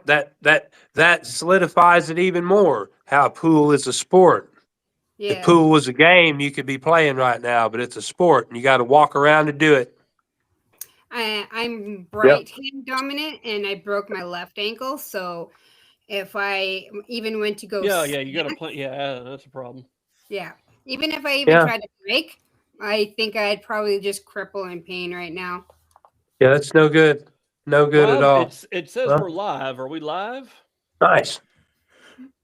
that solidifies it even more. How pool is a sport. If Yeah. pool was a game, you could be playing right now, but it's a sport, and you got to walk around to do it. I'm Yep. right hand dominant, and I broke my left ankle. So if I even went to go, Yeah, you got to play. Yeah, that's a problem. yeah, even if I even tried to break, I think I'd probably just cripple in pain right now. Yeah, that's no good. No good at Rob, all. it says Huh? we're live. Are we live? Nice.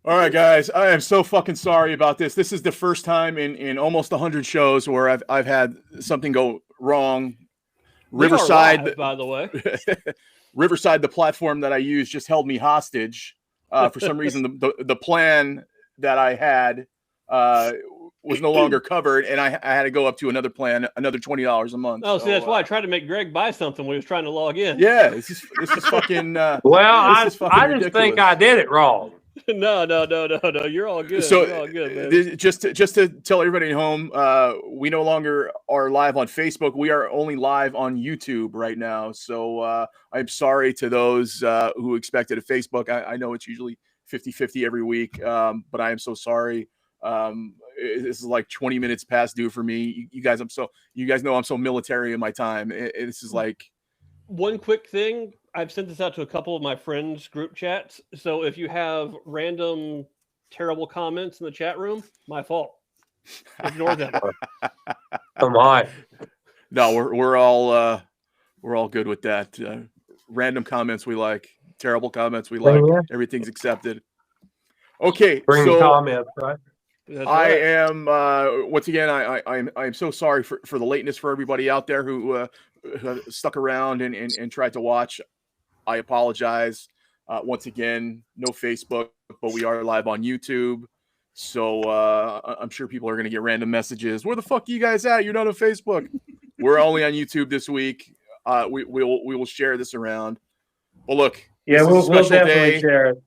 All right, guys. I am so fucking sorry about this. This is the first time in almost 100 shows where I've had something go wrong. Riverside, we are live, by the way. Riverside, the platform that I use, just held me hostage. For some reason, the plan that I had was no longer covered, and I had to go up to another plan, another $20 a month. Oh, see, that's why I tried to make Greg buy something when he was trying to log in. Yeah, this is fucking. Well, I just ridiculous. think I did it wrong. No. You're all good. So, You're all good, man. just to tell everybody at home, we no longer are live on Facebook. We are only live on YouTube right now. So I'm sorry to those who expected a Facebook. I know it's usually 50-50 every week, but I am so sorry. This is like 20 minutes past due for me. You guys know I'm so military in my time. This is like one quick thing. I've sent this out to a couple of my friends' group chats. So if you have random terrible comments in the chat room, my fault. Ignore them. Come on. No, we're all good with that. Random comments we like, terrible comments we like. Yeah. Everything's accepted. Okay, Bring the comments, right? I am once again. I'm so sorry for the lateness for everybody out there who stuck around and tried to watch. I apologize. Once again, no Facebook, but we are live on YouTube. So I'm sure people are going to get random messages. Where the fuck are you guys at? You're not on Facebook. We're only on YouTube this week. We will share this around. Well, look, yeah, we'll definitely share it.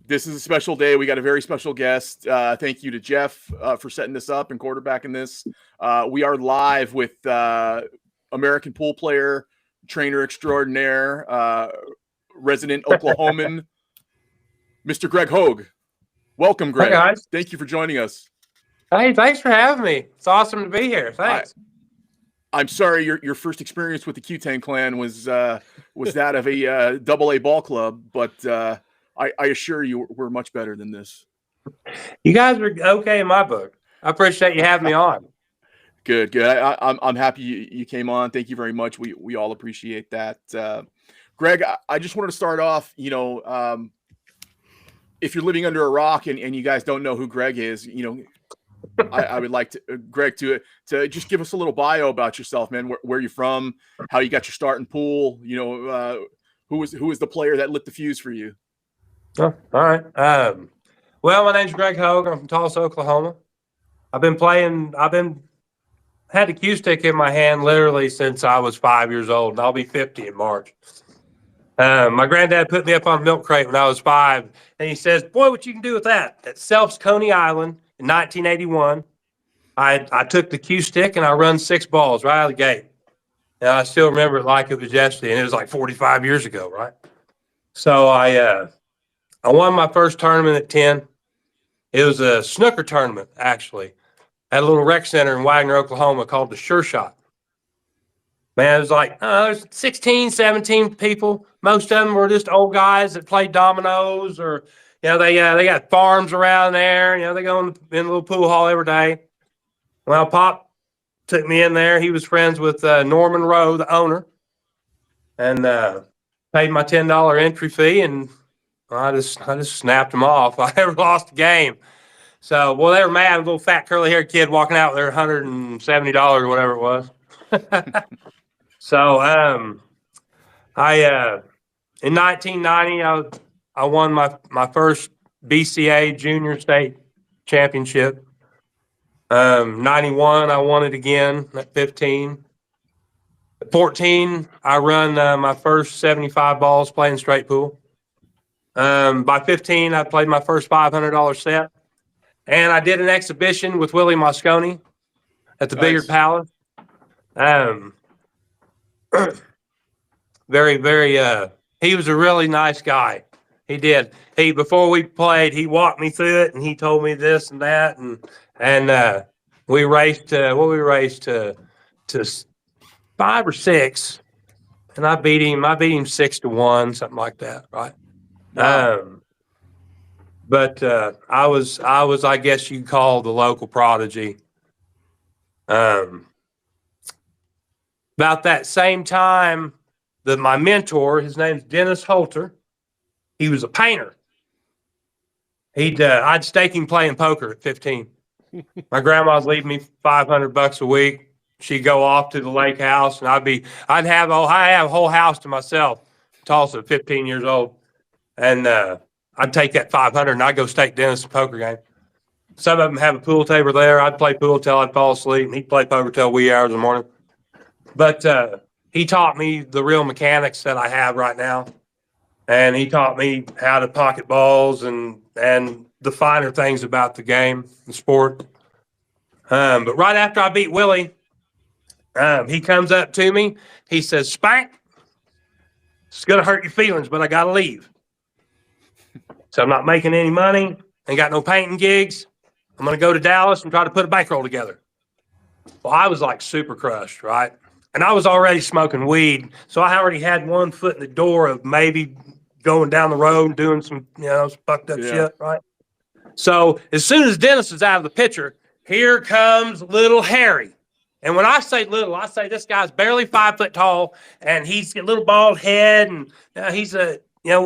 This is a special day. We got a very special guest. Thank you to Jeff for setting this up and quarterbacking this. We are live with American pool player, trainer extraordinaire, resident Oklahoman, Mr. Greg Hogue. Welcome, Greg. Hey, guys. Thank you for joining us. Hey, thanks for having me. It's awesome to be here. Thanks. I'm sorry your first experience with the Q-Tang clan was that of a AA ball club, but I assure you we're much better than this. You guys are okay in my book. I appreciate you having me on. Good. I'm happy you came on. Thank you very much. We all appreciate that. Greg, I just wanted to start off, if you're living under a rock and you guys don't know who Greg is, I would like to, Greg, to just give us a little bio about yourself, man. Where you're from, how you got your start in pool, who was the player that lit the fuse for you? Oh, all right. Well, my name's Greg Hogue. I'm from Tulsa, Oklahoma. I've had a cue stick in my hand literally since I was 5 years old, and I'll be 50 in March. My granddad put me up on a milk crate when I was 5, and he says, "Boy, what you can do with that?" At Self's Coney Island in 1981, I took the cue stick and I run 6 balls right out of the gate. And I still remember it like it was yesterday, and it was like 45 years ago, right? So I won my first tournament at 10. It was a snooker tournament, actually, at a little rec center in Wagner, Oklahoma called the Sure Shot. Man, it was like, there's 16, 17 people. Most of them were just old guys that played dominoes or, they got farms around there. They go in the little pool hall every day. Well, Pop took me in there. He was friends with Norman Rowe, the owner, and paid my $10 entry fee, and I just snapped them off. I never lost a game. So, well, they were mad. A little fat curly-haired kid walking out with their $170 or whatever it was. So, in 1990, I won my first BCA junior state championship. 91, I won it again at 15. At 14, I run my first 75 balls playing straight pool. By 15, I played my first $500 set. And I did an exhibition with Willie Moscone at the Billiard Palace. Very, very He was a really nice guy. He did. Before we played, he walked me through it and he told me this and that, and we raced. What we raced to 5 or 6, and I beat him. I beat him 6-1, something like that, right? Wow. But I was, I guess you'd call the local prodigy. About that same time, my mentor, his name's Dennis Holter. He was a painter. I'd stake him playing poker at 15. My grandma's leaving me $500 a week. She'd go off to the lake house, and I have a whole house to myself. Tulsa, 15 years old, and I'd take that 500 and I'd go stake Dennis a poker game. Some of them have a pool table there. I'd play pool till I'd fall asleep, and he'd play poker till wee hours in the morning. But he taught me the real mechanics that I have right now. And he taught me how to pocket balls and the finer things about the game, the sport. But right after I beat Willie, he comes up to me. He says, Spank, it's going to hurt your feelings, but I got to leave. So I'm not making any money. Ain't got no painting gigs. I'm going to go to Dallas and try to put a bankroll together. Well, I was like super crushed, right? And I was already smoking weed. So I already had one foot in the door of maybe going down the road and doing some, fucked up shit, right? So as soon as Dennis is out of the picture, here comes little Harry. And when I say little, I say this guy's barely 5 foot tall, and he's got a little bald head, and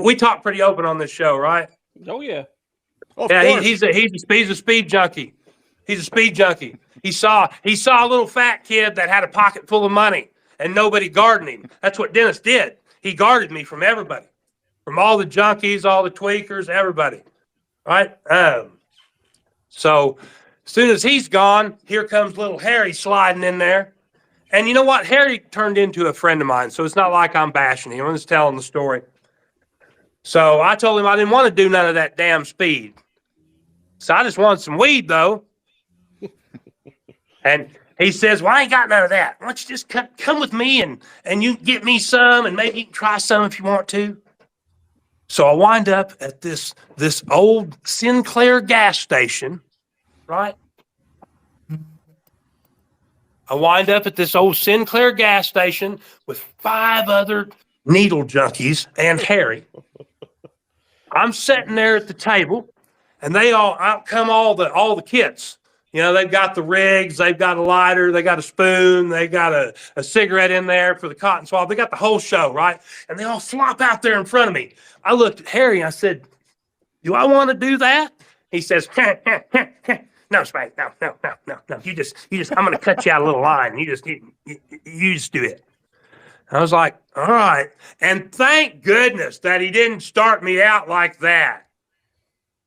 we talk pretty open on this show, right? Oh yeah. He's a speed junkie. He's a speed junkie. He saw a little fat kid that had a pocket full of money, and nobody guarded him. That's what Dennis did. He guarded me from everybody. From all the junkies, all the tweakers, everybody, right? So as soon as he's gone, here comes little Harry sliding in there. And you know what? Harry turned into a friend of mine, so it's not like I'm bashing him. I'm just telling the story. So I told him I didn't want to do none of that damn speed. So I just wanted some weed, though. And he says, well, I ain't got none of that. Why don't you just come with me and you can get me some, and maybe you can try some if you want to. So I wind up at this old Sinclair gas station, right? I wind up at this old Sinclair gas station with 5 other needle junkies and Harry. I'm sitting there at the table, and out come all the kits. They've got the rigs, they've got a lighter, they got a spoon, they got a cigarette in there for the cotton swab. They got the whole show, right? And they all flop out there in front of me. I looked at Harry and I said, do I want to do that? He says, no, Spank, no. You just, I'm going to cut you out a little line. You just do it. I was like, all right. And thank goodness that he didn't start me out like that.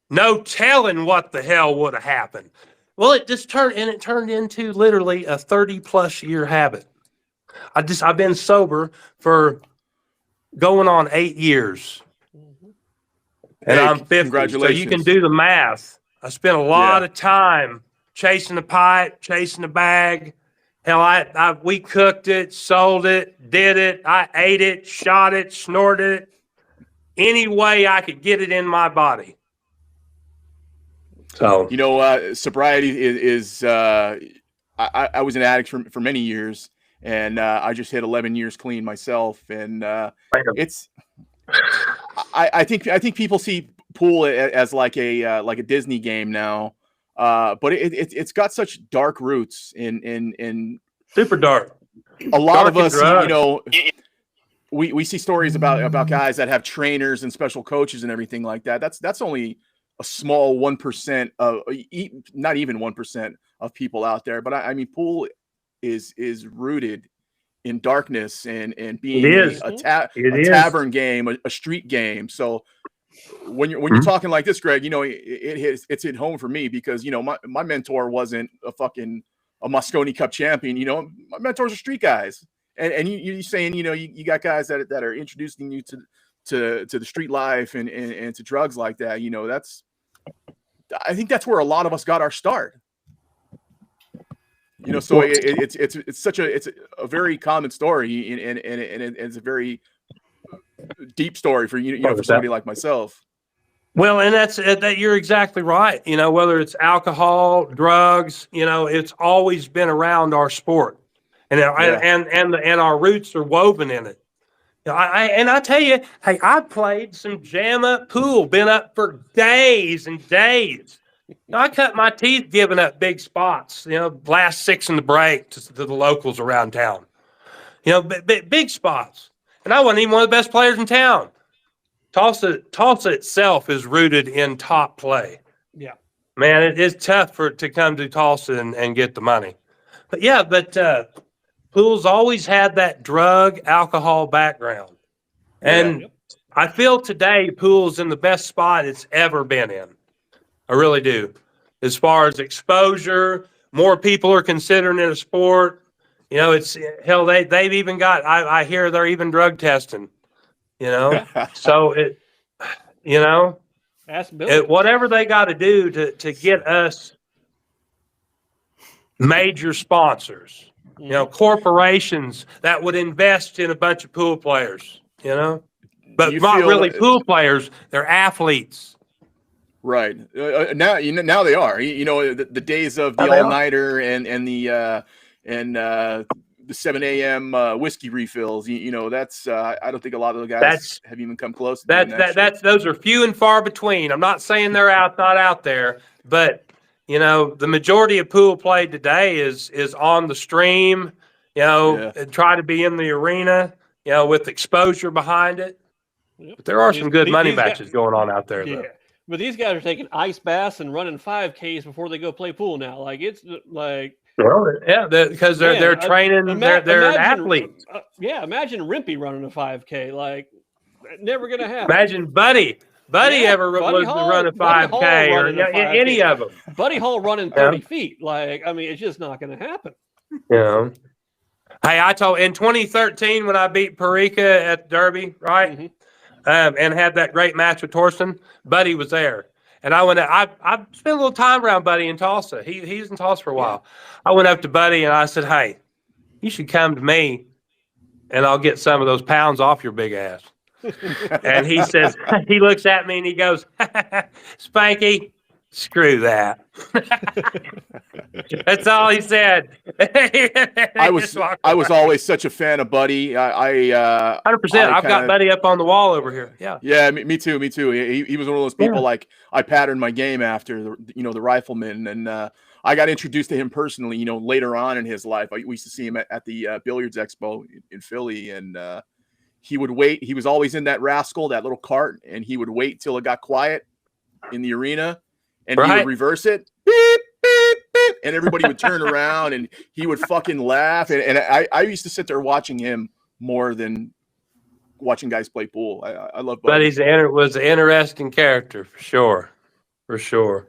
No telling what the hell would have happened. Well, it turned into literally a 30+ year habit. I've been sober for going on 8 years. And I'm 50. Congratulations. So you can do the math. I spent a lot of time chasing the pipe, chasing the bag. Hell, we cooked it, sold it, did it. I ate it, shot it, snorted it. Any way I could get it in my body. So sobriety is I was an addict for many years, and I just hit 11 years clean myself, and I think people see pool as like a Disney game now, but it's got such dark roots in super dark. A lot of us, we see stories about guys that have trainers and special coaches and everything like that. That's only a small 1% of, not even 1% of people out there. But I mean, pool is rooted in darkness and being a tavern game, a street game. So when you're talking like this, Greg, it's hit home for me because my mentor wasn't a Mosconi Cup champion. My mentors are street guys, and you saying you got guys that are introducing you to the street life and to drugs like that. I think that's where a lot of us got our start. So it's a very common story, and it's a very deep story for for somebody like myself. Well, and that you're exactly right. Whether it's alcohol, drugs, it's always been around our sport, and our roots are woven in it. I tell you, hey, I played some jam up pool, been up for days and days. I cut my teeth giving up big spots. Last 6 in the break to the locals around town. Big spots, and I wasn't even one of the best players in town. Tulsa itself is rooted in top play. Yeah, man, it is tough to come to Tulsa and get the money. But pool's always had that drug alcohol background, and I feel today pool's in the best spot it's ever been in. I really do. As far as exposure, more people are considering it a sport. It's hell. They've even got. I hear they're even drug testing. So Ask Billy. whatever they got to do to get us major sponsors, corporations that would invest in a bunch of pool players, but not really pool players. They're athletes. Right. Now they are. The days of the all-nighter and the 7 a.m. Whiskey refills. That's I don't think a lot of the guys have even come close to that. Those are few and far between. I'm not saying they're not out there, but the majority of pool play today is on the stream. And try to be in the arena. With exposure behind it. Yep. But there are some good money matches going on out there. Yeah. Though. But these guys are taking ice baths and running 5Ks before they go play pool now. Like it's like. Well, yeah, because they're training. They're athletes. Imagine Rimpey running a 5K. Like, never gonna happen. Imagine Buddy ever was to run a 5K or any of them. Buddy Hall running 30 feet. Like, I mean, it's just not gonna happen. Hey, I told in 2013 when I beat Parika at Derby, right, and had that great match with Torsten, Buddy was there. And I went. I spent a little time around Buddy in Tulsa. He's in Tulsa for a while. I went up to Buddy and I said, "Hey, you should come to me, and I'll get some of those pounds off your big ass." And he says, he looks at me and he goes, "Spanky, screw that." That's all he said. I was always such a fan of Buddy. 100%. I've got Buddy up on the wall over here. Yeah. Me too. He was one of those people like I patterned my game after the rifleman, and I got introduced to him personally. Later on in his life, we used to see him at the billiards expo in Philly, and he would wait. He was always in that rascal, that little cart, and he would wait till it got quiet in the arena. And he would reverse it, beep, beep, beep, and everybody would turn around, and he would fucking laugh. And I used to sit there watching him more than watching guys play pool. I love Buddy. Buddy was an interesting character for sure.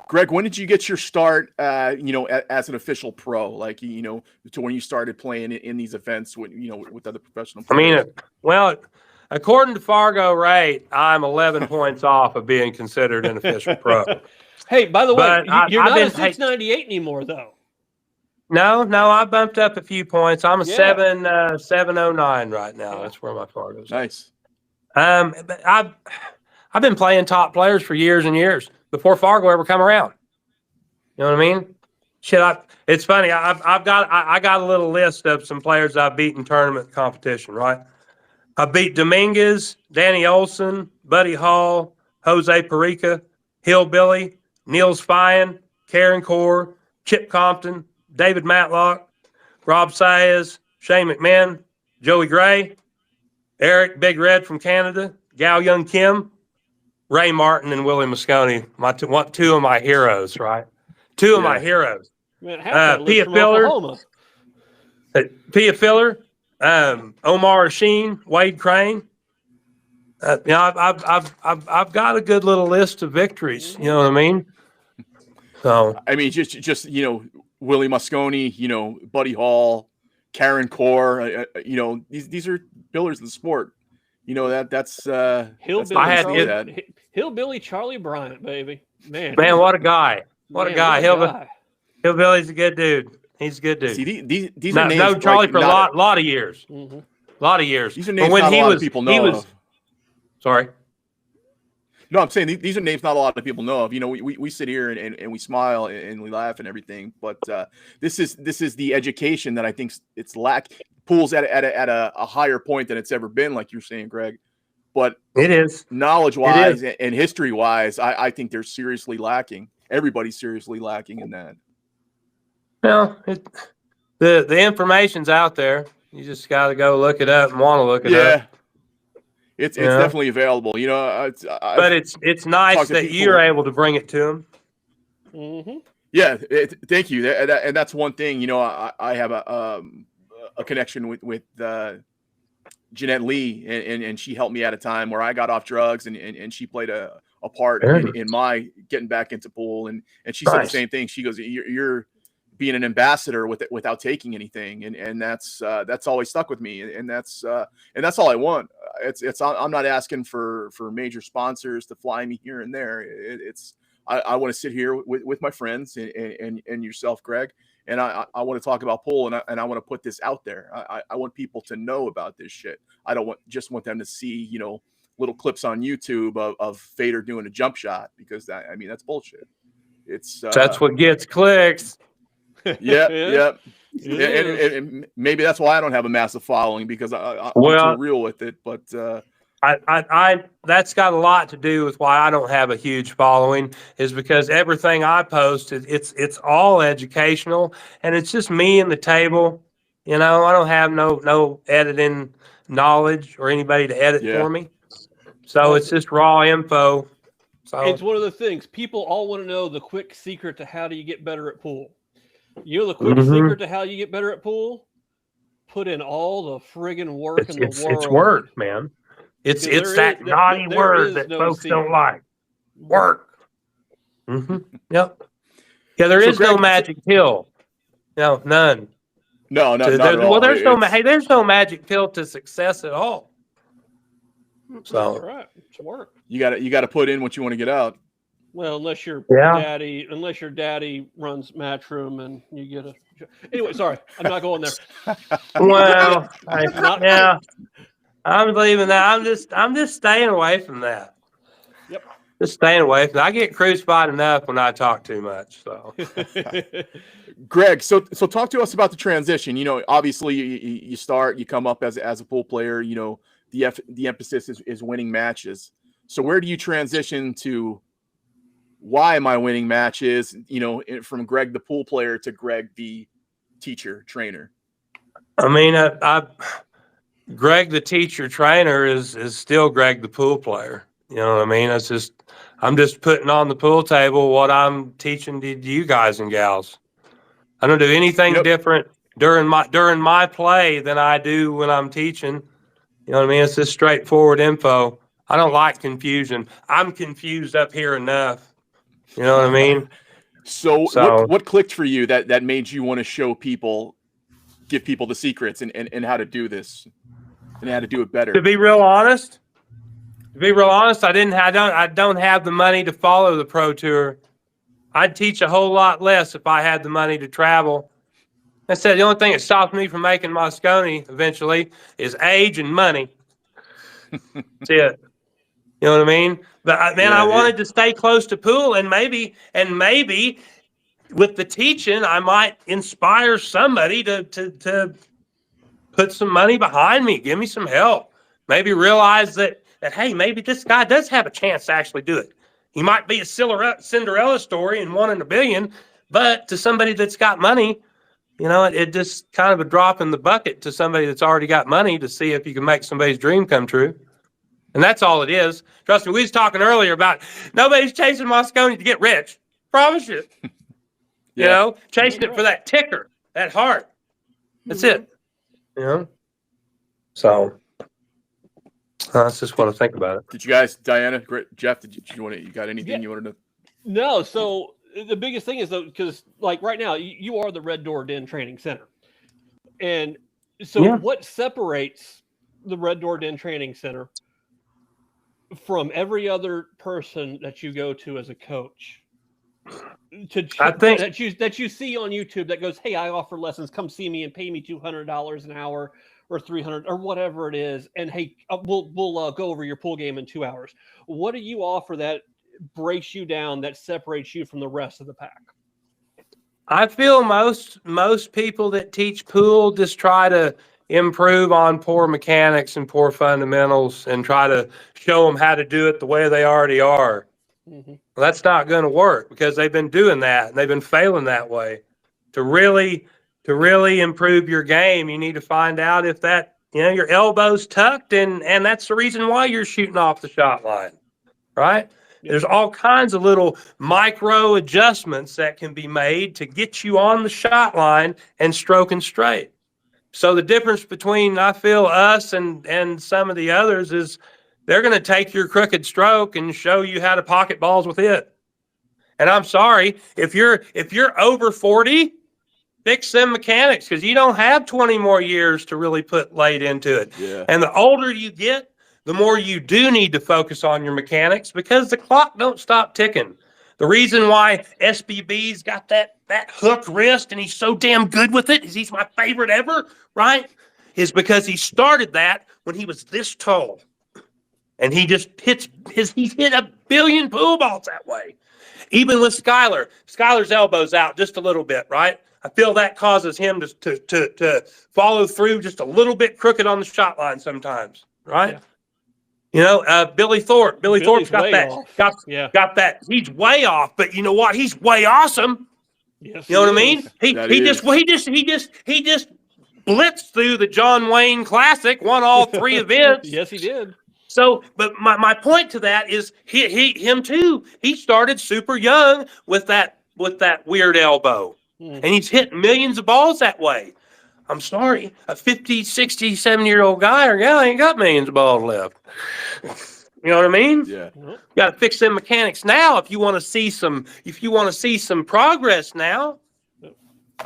Greg, when did you get your start? As an official pro, like to when you started playing in these events with other professional players? According to Fargo rate, I'm 11 points off of being considered an official pro. Hey, by the way, you're not a 698 anymore, though. No, I bumped up a few points. I'm a 709 right now. That's where my Fargo's. Nice. But I've been playing top players for years and years before Fargo ever come around. You know what I mean? It's funny. I got a little list of some players I've beat in tournament competition. Right. I beat Dominguez, Danny Olson, Buddy Hall, Jose Parika, Hillbilly, Niels Fyan, Karen Core, Chip Compton, David Matlock, Rob Saez, Shane McMahon, Joey Gray, Eric Big Red from Canada, Gao Young Kim, Ray Martin, and Willie Moscone. Two of my heroes, right? Two of my heroes. Pia Filler. Omar Sheen, Wade Crane. I've got a good little list of victories. You know what I mean? So I mean, just Willie Moscone, Buddy Hall, Karen Core. These are pillars of the sport. That's Hillbilly Charlie Bryant, baby. Man, what a guy! What a guy! Hillbilly's a good dude. He's a good dude. See, these are names Charlie for a lot of years. Mm-hmm. A lot of years. These are names not a lot of people know of. Sorry. No, I'm saying these are names not a lot of people know of. You know, we sit here and we smile and we laugh and everything, but this is the education that I think it's pools at a higher point than it's ever been, like you're saying, Greg. But it is knowledge-wise and history-wise, I think they're seriously lacking. Everybody's seriously lacking in that. Well, the information's out there. You just got to go look it up and want to look it up. It's definitely available. You know, but it's nice that you're able to bring it to them. Mm-hmm. Yeah, thank you. And that's one thing. You know, I have a connection with Jeanette Lee, and she helped me at a time where I got off drugs, and she played a part in my getting back into pool. And she said the same thing. She goes, "You're being an ambassador without taking anything," and that's always stuck with me, and that's all I want. I'm not asking for major sponsors to fly me here and there. I want to sit here with my friends and yourself, Greg, and I want to talk about pool, and I want to put this out there. I want people to know about this shit. I don't just want them to see, you know, little clips on YouTube of Fader doing a jump shot, because that's bullshit. That's what gets clicks. Yeah. And maybe that's why I don't have a massive following, because I'm too real with it. But I that's got a lot to do with why I don't have a huge following, is because everything I post it's all educational, and it's just me and the table. You know, I don't have no editing knowledge or anybody to edit for me. So it's just raw info. So it's one of the things people all want to know, the quick secret to how do you get better at pool. You know the quick secret to how you get better at pool? Put in all the friggin' work in the world. It's work, man. It's that naughty word that folks don't like. Work. Yep. Yeah, there is no magic pill. No, none. No, not at all. Well, there's no magic pill to success at all. So that's right. It's work. You got to put in what you want to get out. Well, unless your daddy runs Matchroom and you get a. Anyway, sorry, I'm not going there. Well, I'm leaving that. I'm just staying away from that. Yep. Just staying away from that. I get crucified enough when I talk too much. So, Greg, so talk to us about the transition. You know, obviously you come up as a pool player. You know, the emphasis is winning matches. So where do you transition to? Why am I winning matches? You know, from Greg the pool player to Greg the teacher trainer. I mean, Greg the teacher trainer is still Greg the pool player. You know what I mean? I'm just putting on the pool table what I'm teaching to you guys and gals. I don't do anything different during my play than I do when I'm teaching. You know what I mean? It's just straightforward info. I don't like confusion. I'm confused up here enough. You know what I mean? So what clicked for you that made you want to show people, give people the secrets and how to do this and how to do it better? To be real honest, I don't have the money to follow the pro tour. I'd teach a whole lot less if I had the money to travel. I said the only thing that stops me from making Moscone eventually is age and money. That's it. You know what I mean? But I wanted to stay close to pool, and maybe with the teaching, I might inspire somebody to put some money behind me, give me some help. Maybe realize that hey, maybe this guy does have a chance to actually do it. He might be a Cinderella story and 1 in a billion, but to somebody that's got money, you know, it just kind of a drop in the bucket to somebody that's already got money to see if you can make somebody's dream come true. And that's all it is. Trust me, we was talking earlier about nobody's chasing Moscone to get rich. Promise you. You know, chasing it for that ticker, that heart. That's it. You know? So that's just what I think about it. Did you guys, Diana, Jeff, you got anything you wanted to? No. So the biggest thing is though, because like right now you are the Red Door Den Training Center. And so what separates the Red Door Den Training Center from every other person that you go to as a coach, I think that you see on YouTube that goes, hey, I offer lessons, come see me and pay me $200 an hour, or 300 or whatever it is, and hey, we'll go over your pool game in 2 hours. What do you offer that breaks you down, that separates you from the rest of the pack? I feel most people that teach pool just try to improve on poor mechanics and poor fundamentals and try to show them how to do it the way they already are. Mm-hmm. Well, that's not going to work because they've been doing that and they've been failing that way. To really improve your game, you need to find out if that, your elbow's tucked and that's the reason why you're shooting off the shot line, right? Yep. There's all kinds of little micro adjustments that can be made to get you on the shot line and stroking straight. So the difference between, I feel, us and some of the others is they're going to take your crooked stroke and show you how to pocket balls with it. And I'm sorry, if you're over 40, fix them mechanics because you don't have 20 more years to really put laid into it. Yeah. And the older you get, the more you do need to focus on your mechanics because the clock don't stop ticking. The reason why SBB's got that hook wrist and he's so damn good with it, he's my favorite ever, right? Is because he started that when he was this tall. And he just he's hit a billion pool balls that way. Even with Skylar's elbow's out just a little bit, right? I feel that causes him to follow through just a little bit crooked on the shot line sometimes, right? Yeah. Billy Thorpe. Billy's Thorpe's got that. He's way off, but you know what? He's way awesome. Yes, you know what I mean? He just blitzed through the John Wayne Classic, won all 3 events. Yes, he did. So, but my point to that is him too. He started super young with that weird elbow, and he's hit millions of balls that way. I'm sorry, a 50, 60, 70-year-old guy or gal ain't got millions of balls left. You know what I mean? Yeah. You got to fix them mechanics now if you want to see some progress now.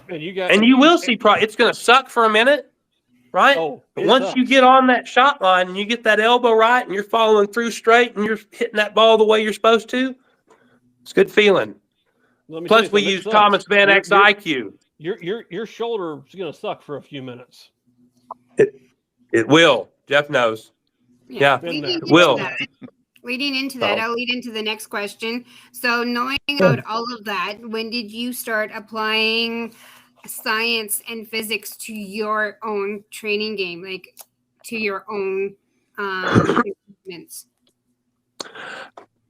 And you will see it's going to suck for a minute, right? But once you get on that shot line and you get that elbow right and you're following through straight and you're hitting that ball the way you're supposed to, it's a good feeling. Plus, we use Thomas Van X IQ. Your shoulder is going to suck for a few minutes. It will. Jeff knows. Yeah, it will. Leading into that, I'll lead into the next question. So knowing about all of that, when did you start applying science and physics to your own training game, like to your own movements?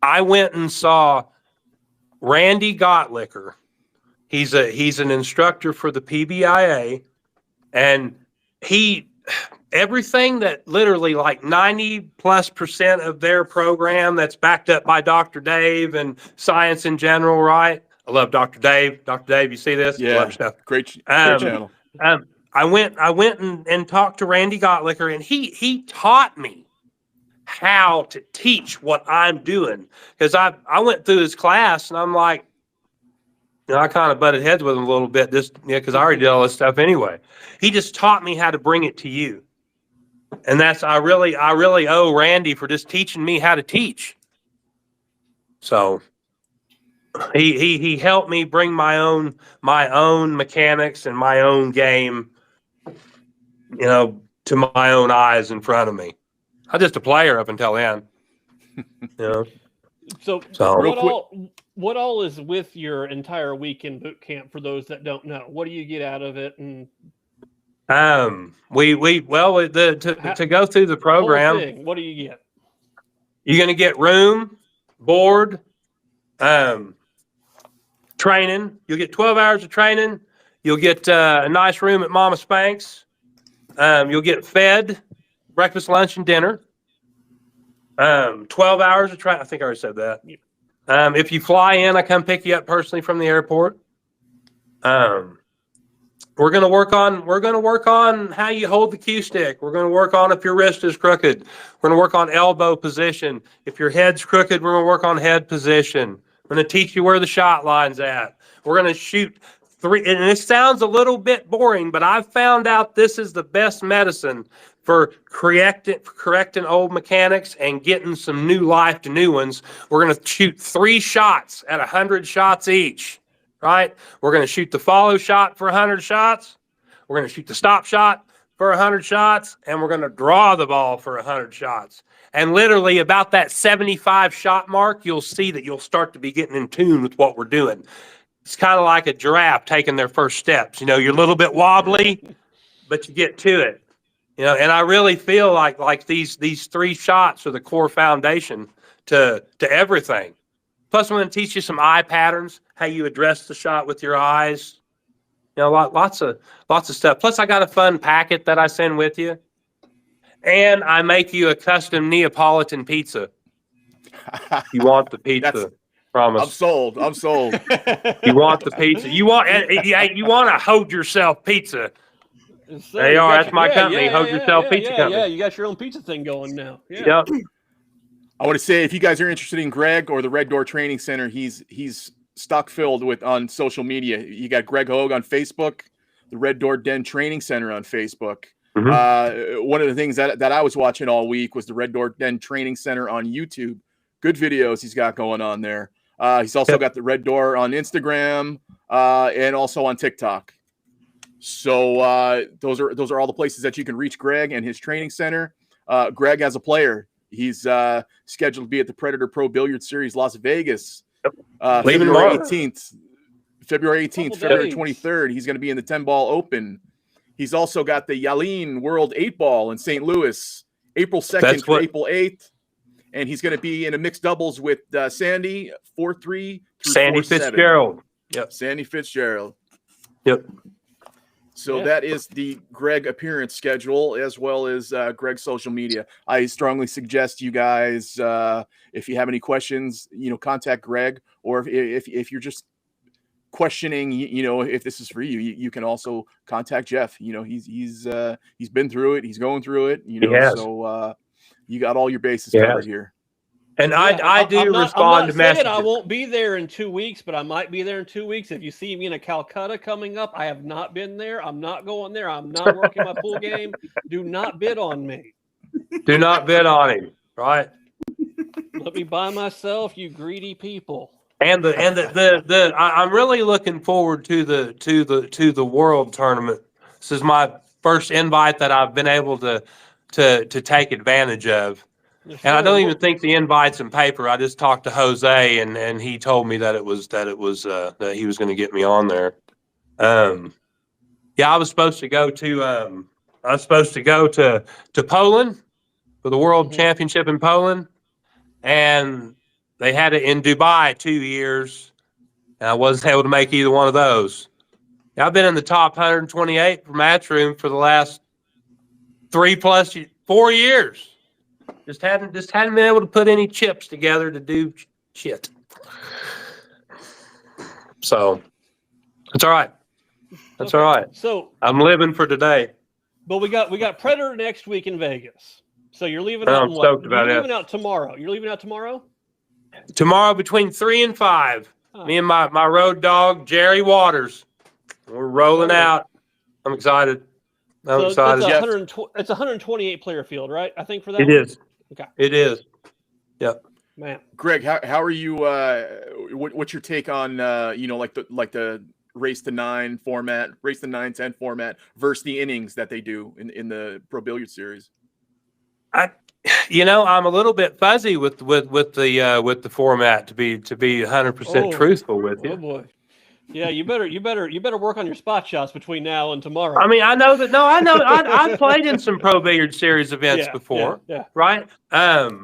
I went and saw Randy Gottlicker. He's an instructor for the PBIA, and everything that literally like 90+% of their program that's backed up by Dr. Dave and science in general, right? I love Dr. Dave. Dr. Dave, you see this? Yeah, I love stuff. Great channel. I went and talked to Randy Gottlicker, and he taught me how to teach what I'm doing because I went through his class and I'm like, I kind of butted heads with him a little bit because I already did all this stuff anyway. He just taught me how to bring it to you. And I really owe Randy for just teaching me how to teach. So he helped me bring my own mechanics and my own game, to my own eyes in front of me. I'm just a player up until then. So what all is with your entire week in boot camp for those that don't know? What do you get out of it? And to go through the program, what do you get? You're going to get room, board, training. You'll get 12 hours of training. You'll get a nice room at Mama Spanks. You'll get fed breakfast, lunch, and dinner. 12 hours of training. I think I already said that. If you fly in, I come pick you up personally from the airport. We're going to work on how you hold the cue stick. We're going to work on if your wrist is crooked. We're going to work on elbow position. If your head's crooked, we're going to work on head position. We're going to teach you where the shot line's at. We're going to shoot 3. And this sounds a little bit boring, but I've found out this is the best medicine for correcting old mechanics and getting some new life to new ones. We're going to shoot 3 shots at 100 shots each, right? We're going to shoot the follow shot for 100 shots. We're going to shoot the stop shot for 100 shots, and we're going to draw the ball for 100 shots. And literally about that 75 shot mark, you'll see that you'll start to be getting in tune with what we're doing. It's kind of like a giraffe taking their first steps. You know, you're a little bit wobbly, but you get to it. You know, and I really feel like these 3 shots are the core foundation to everything. Plus, I'm going to teach you some eye patterns, how you address the shot with your eyes. You know, lots of stuff. Plus, I got a fun packet that I send with you, and I make you a custom Neapolitan pizza. You want the pizza? Promise. I'm sold. I'm sold. You want the pizza? You want a Hold Yourself pizza? So There you are. That's my company. Hold Yourself Pizza Company. Yeah, you got your own pizza thing going now. Yeah. Yep. I want to say, if you guys are interested in Greg or the Red Door Training Center, he's stock filled with on social media. You got Greg Hogue on Facebook, the Red Door Den Training Center on Facebook. Mm-hmm. One of the things that I was watching all week was the Red Door Den Training Center on YouTube. Good videos he's got going on there. He's also got the Red Door on Instagram and also on TikTok. So those are all the places that you can reach Greg and his training center. Greg, as a player, he's scheduled to be at the Predator Pro Billiard Series Las Vegas February 18th, February 23rd. He's going to be in the 10-ball open. He's also got the Yalin World 8-ball in St. Louis, April 2nd through April 8th. And he's going to be in a mixed doubles with Sandy 4-3 through Sandy 4-7. Fitzgerald. Yep. Sandy Fitzgerald. Yep. So that is the Greg appearance schedule, as well as Greg's social media. I strongly suggest you guys, if you have any questions, contact Greg, or if you're just questioning, if this is for you, you can also contact Jeff. He's been through it. He's going through it. So you got all your bases covered here. And I do respond to messages. I won't be there in 2 weeks, but I might be there in 2 weeks. If you see me in a Calcutta coming up, I have not been there. I'm not going there. I'm not working my pool game. Do not bid on me. Do not bid on him, right? Let me buy myself, you greedy people. And I'm really looking forward to the world tournament. This is my first invite that I've been able to take advantage of. And I don't even think the invite's in paper. I just talked to Jose, and he told me that he was going to get me on there. I was supposed to go to Poland for the World Championship in Poland, and they had it in Dubai 2 years, and I wasn't able to make either one of those. I've been in the top 128 for Matchroom for the last 4 years. Just hadn't been able to put any chips together to do shit. So it's all right. That's all right. So I'm living for today. But we got Predator next week in Vegas. So you're leaving I'm out. stoked about You're it. leaving out tomorrow. You're leaving out tomorrow. Tomorrow between 3 and 5. Me and my road dog Jerry Waters. We're rolling out. I'm excited. I'm excited. It's a 128 player field, right? I think for that. It is. Okay. It is. Yep. Man. Greg, how are you? What's your take on like the race to 9 format, race to 9-10 format versus the innings that they do in the Pro Billiard Series? I'm a little bit fuzzy with the format to be 100% truthful with you. Oh boy. Yeah, you better work on your spot shots between now and tomorrow. I mean, I know that. No, I know. I've played in some Pro Billiard Series events before, right? But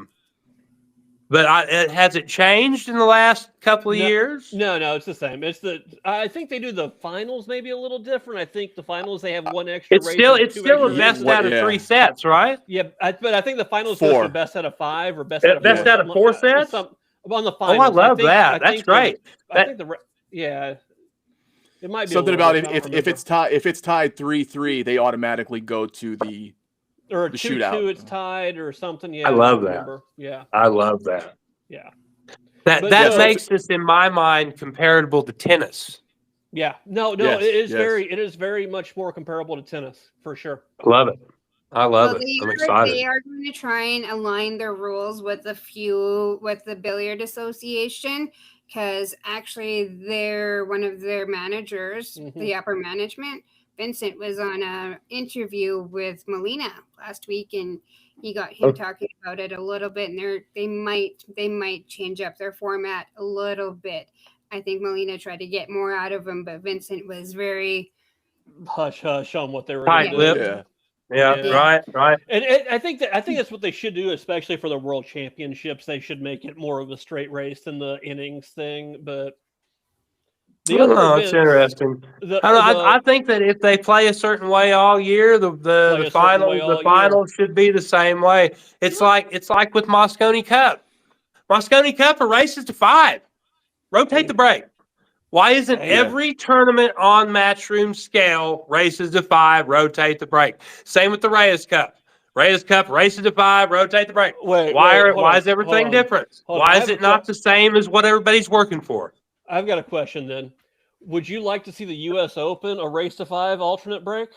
has it changed in the last couple of years? No, it's the same. I think they do the finals maybe a little different. I think the finals they have one extra. It's still a best out of 3 sets, right? Yeah, but I think the finals goes to best out of 5 or best out of 4 sets. On the finals. Oh, I love that. That's great. It might be something about if it's tied 3-3, they automatically go to the or the 2-2, shootout. it's tied or something. Yeah, I love that. Yeah, I love that. Yeah, that makes this, in my mind, comparable to tennis. Yeah, no, Yes, it is very much more comparable to tennis for sure. Love it. I love it. I'm excited. They are going to try and align their rules with the Billiard Association, because actually one of their managers, the upper management, Vincent was on a interview with Molina last week, and he got him talking about it a little bit, and they might change up their format a little bit. I think Molina tried to get more out of him, but Vincent was very hush on what they were going to do. Tight-lipped. Yeah, right. And I think that's what they should do, especially for the World Championships. They should make it more of a straight race than the innings thing. But it's interesting. I think that if they play a certain way all year, the final should be the same way. It's like with Mosconi Cup. Mosconi Cup are races to 5. Rotate the break. Why isn't every tournament on Matchroom scale races to 5, rotate the break? Same with the Reyes Cup. Reyes Cup, races to 5, rotate the break. Why is everything different? Why is it not the same as what everybody's working for? I've got a question then. Would you like to see the U.S. Open a race to 5 alternate break?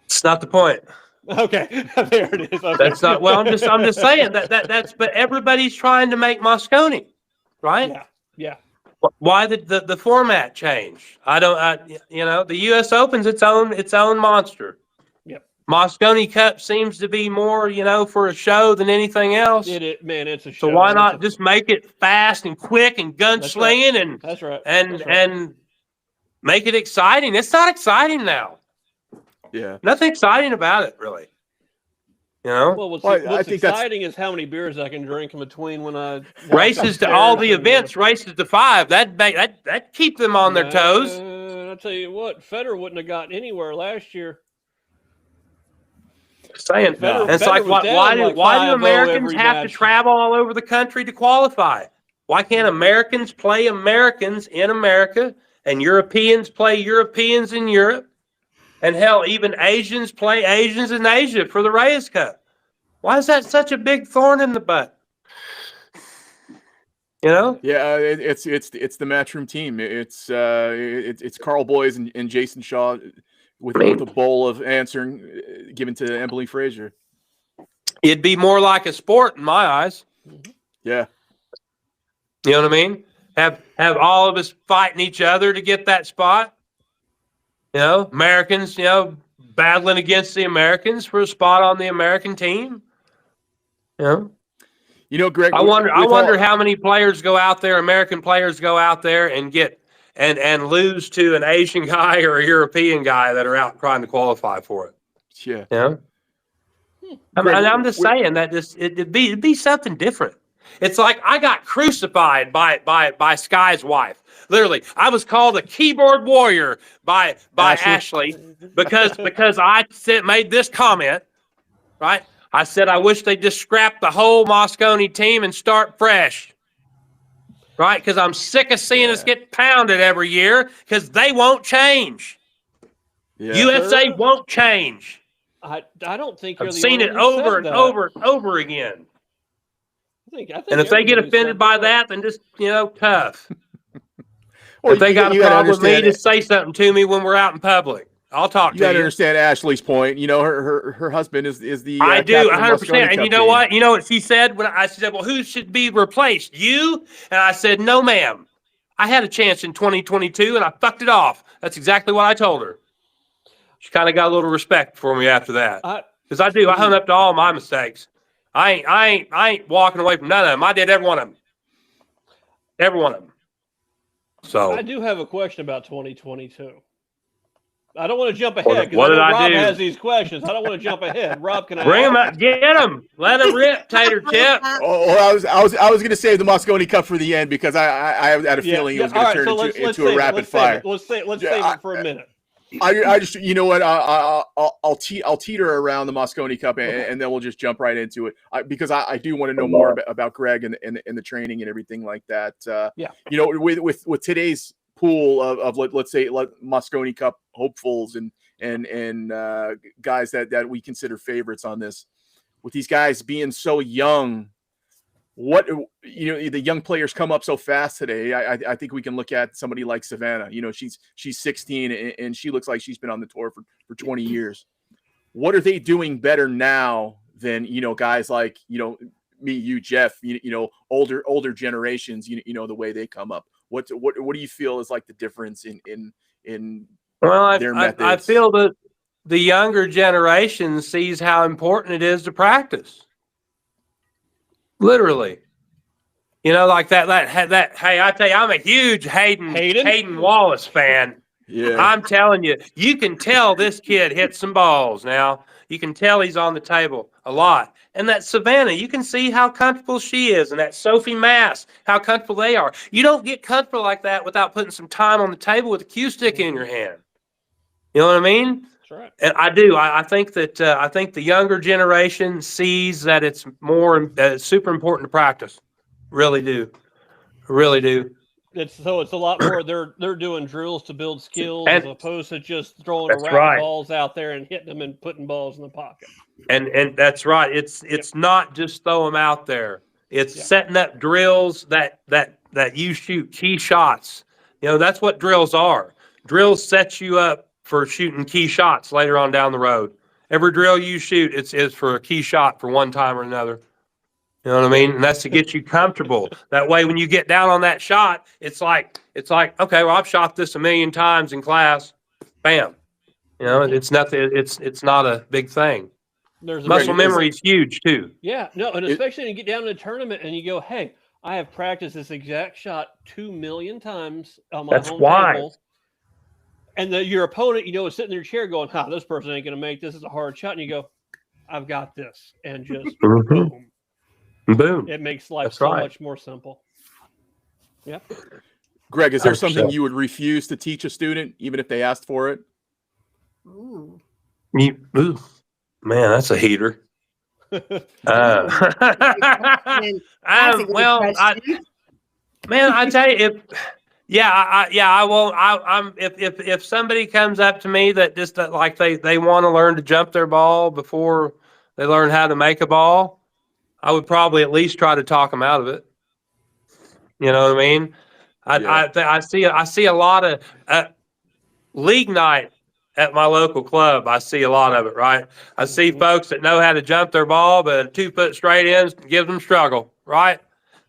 It's not the point. Okay, there it is. Okay. That's not. Well, I'm just saying that's. But everybody's trying to make Mosconi, right? Yeah. Why the format change? The U.S. Open's its own monster. Yep. Mosconi Cup seems to be more, for a show than anything else. It's a show. So why not just make it fast and quick and gunslinging That's right. and make it exciting? It's not exciting now. Yeah. Nothing exciting about it, really. Well, what's exciting is how many beers I can drink in between when I races to all the events, races to 5. That keep them on their toes. I'll tell you what, Federer wouldn't have gotten anywhere last year. Saying it's like why do Americans have to travel all over the country to qualify? Why can't Americans play Americans in America and Europeans play Europeans in Europe? And hell, even Asians play Asians in Asia for the Reyes Cup. Why is that such a big thorn in the butt? Yeah, it's the Matchroom team. It's Carl Boys and Jason Shaw with a bowl of answering given to Emily Frazier. It'd be more like a sport in my eyes. Yeah. You know what I mean? Have all of us fighting each other to get that spot. Americans, battling against the Americans for a spot on the American team. Greg, I wonder how many players go out there, American players go out there and get and lose to an Asian guy or a European guy that are out trying to qualify for it. Yeah. I'm just saying that it'd be something different. It's like I got crucified by Sky's wife. Literally, I was called a keyboard warrior by Ashley because I made this comment, right? I said I wish they'd just scrap the whole Mosconi team and start fresh, right? Because I'm sick of seeing us get pounded every year because they won't change. Yeah. USA won't change. I don't think I've seen it over and over again. I think and if they get offended by that, then just tough. Well, if they got a problem with me, just say something to me when we're out in public. I'll talk to you. You got to understand Ashley's point. Her husband is the. I do 100%. And you know what? You know what she said when I said, "Well, who should be replaced? You?" And I said, "No, ma'am. I had a chance in 2022 and I fucked it off." That's exactly what I told her. She kind of got a little respect for me after that, because I do. I hung up to all my mistakes. I ain't walking away from none of them. I did every one of them. Every one of them. So I do have a question about 2022. I don't want to jump ahead because Rob has these questions. I don't want to jump ahead. Rob, can I bring him up? Get him. Let him rip, Tater Chip. I was going to save the Mosconi Cup for the end because I had a feeling it was going to turn into a rapid fire. Let's save it for a minute. I just, you know what? I'll teeter around the Mosconi Cup and then we'll just jump right into it because I do want to know more about Greg and the training and everything like that. With today's pool of let's say Mosconi Cup hopefuls and guys that we consider favorites on this, with these guys being so young. The young players come up so fast today. I think we can look at somebody like Savannah. She's 16 and she looks like she's been on the tour for 20 years. What are they doing better now than guys like me, you, Jeff? Older generations. The way they come up. What do you feel is like the difference in Well, their I methods. feel that the younger generation sees how important it is to practice. Literally. You know, like that. Hey, I tell you, I'm a huge Hayden Wallace fan. Yeah. I'm telling you, you can tell this kid hit some balls now. You can tell he's on the table a lot. And that Savannah, you can see how comfortable she is. And that Sophie Mass, how comfortable they are. You don't get comfortable like that without putting some time on the table with a cue stick in your hand. You know what I mean? That's right. And I do. I think that I think the younger generation sees that it's more super important to practice. Really do. Really do. It's a lot more. They're doing drills to build skills And- as opposed to just throwing a That's rack right. of balls out there and hitting them and putting balls in the pocket. And that's right. It's not just throw them out there. It's setting up drills that you shoot key shots. You know, that's what drills are. Drills set you up for shooting key shots later on down the road. Every drill you shoot, is for a key shot for one time or another. You know what I mean? And that's to get you comfortable. That way, when you get down on that shot, it's like, okay, well, I've shot this 1,000,000 times in class. Bam. You know, it's nothing. It's not a big thing. There's Muscle memory is huge too. Yeah, no, and especially when you get down to a tournament and you go, hey, I have practiced this exact shot 2,000,000 times on my home table. And your opponent, you know, is sitting in their chair going, this person ain't going to make this. It's a hard shot. And you go, I've got this. And just boom. Boom. It makes life That's right. much more simple. Yep. Greg, is there 100%. something you would refuse to teach a student, even if they asked for it? Ooh. Ooh. Man, that's a heater. That's a good question. I tell you, I won't. If somebody comes up to me that just like they want to learn to jump their ball before they learn how to make a ball, I would probably at least try to talk them out of it. You know what I mean? I see a lot of league night at my local club. I see a lot of it, right? I see folks that know how to jump their ball, but a 2-foot straight in gives them struggle, right?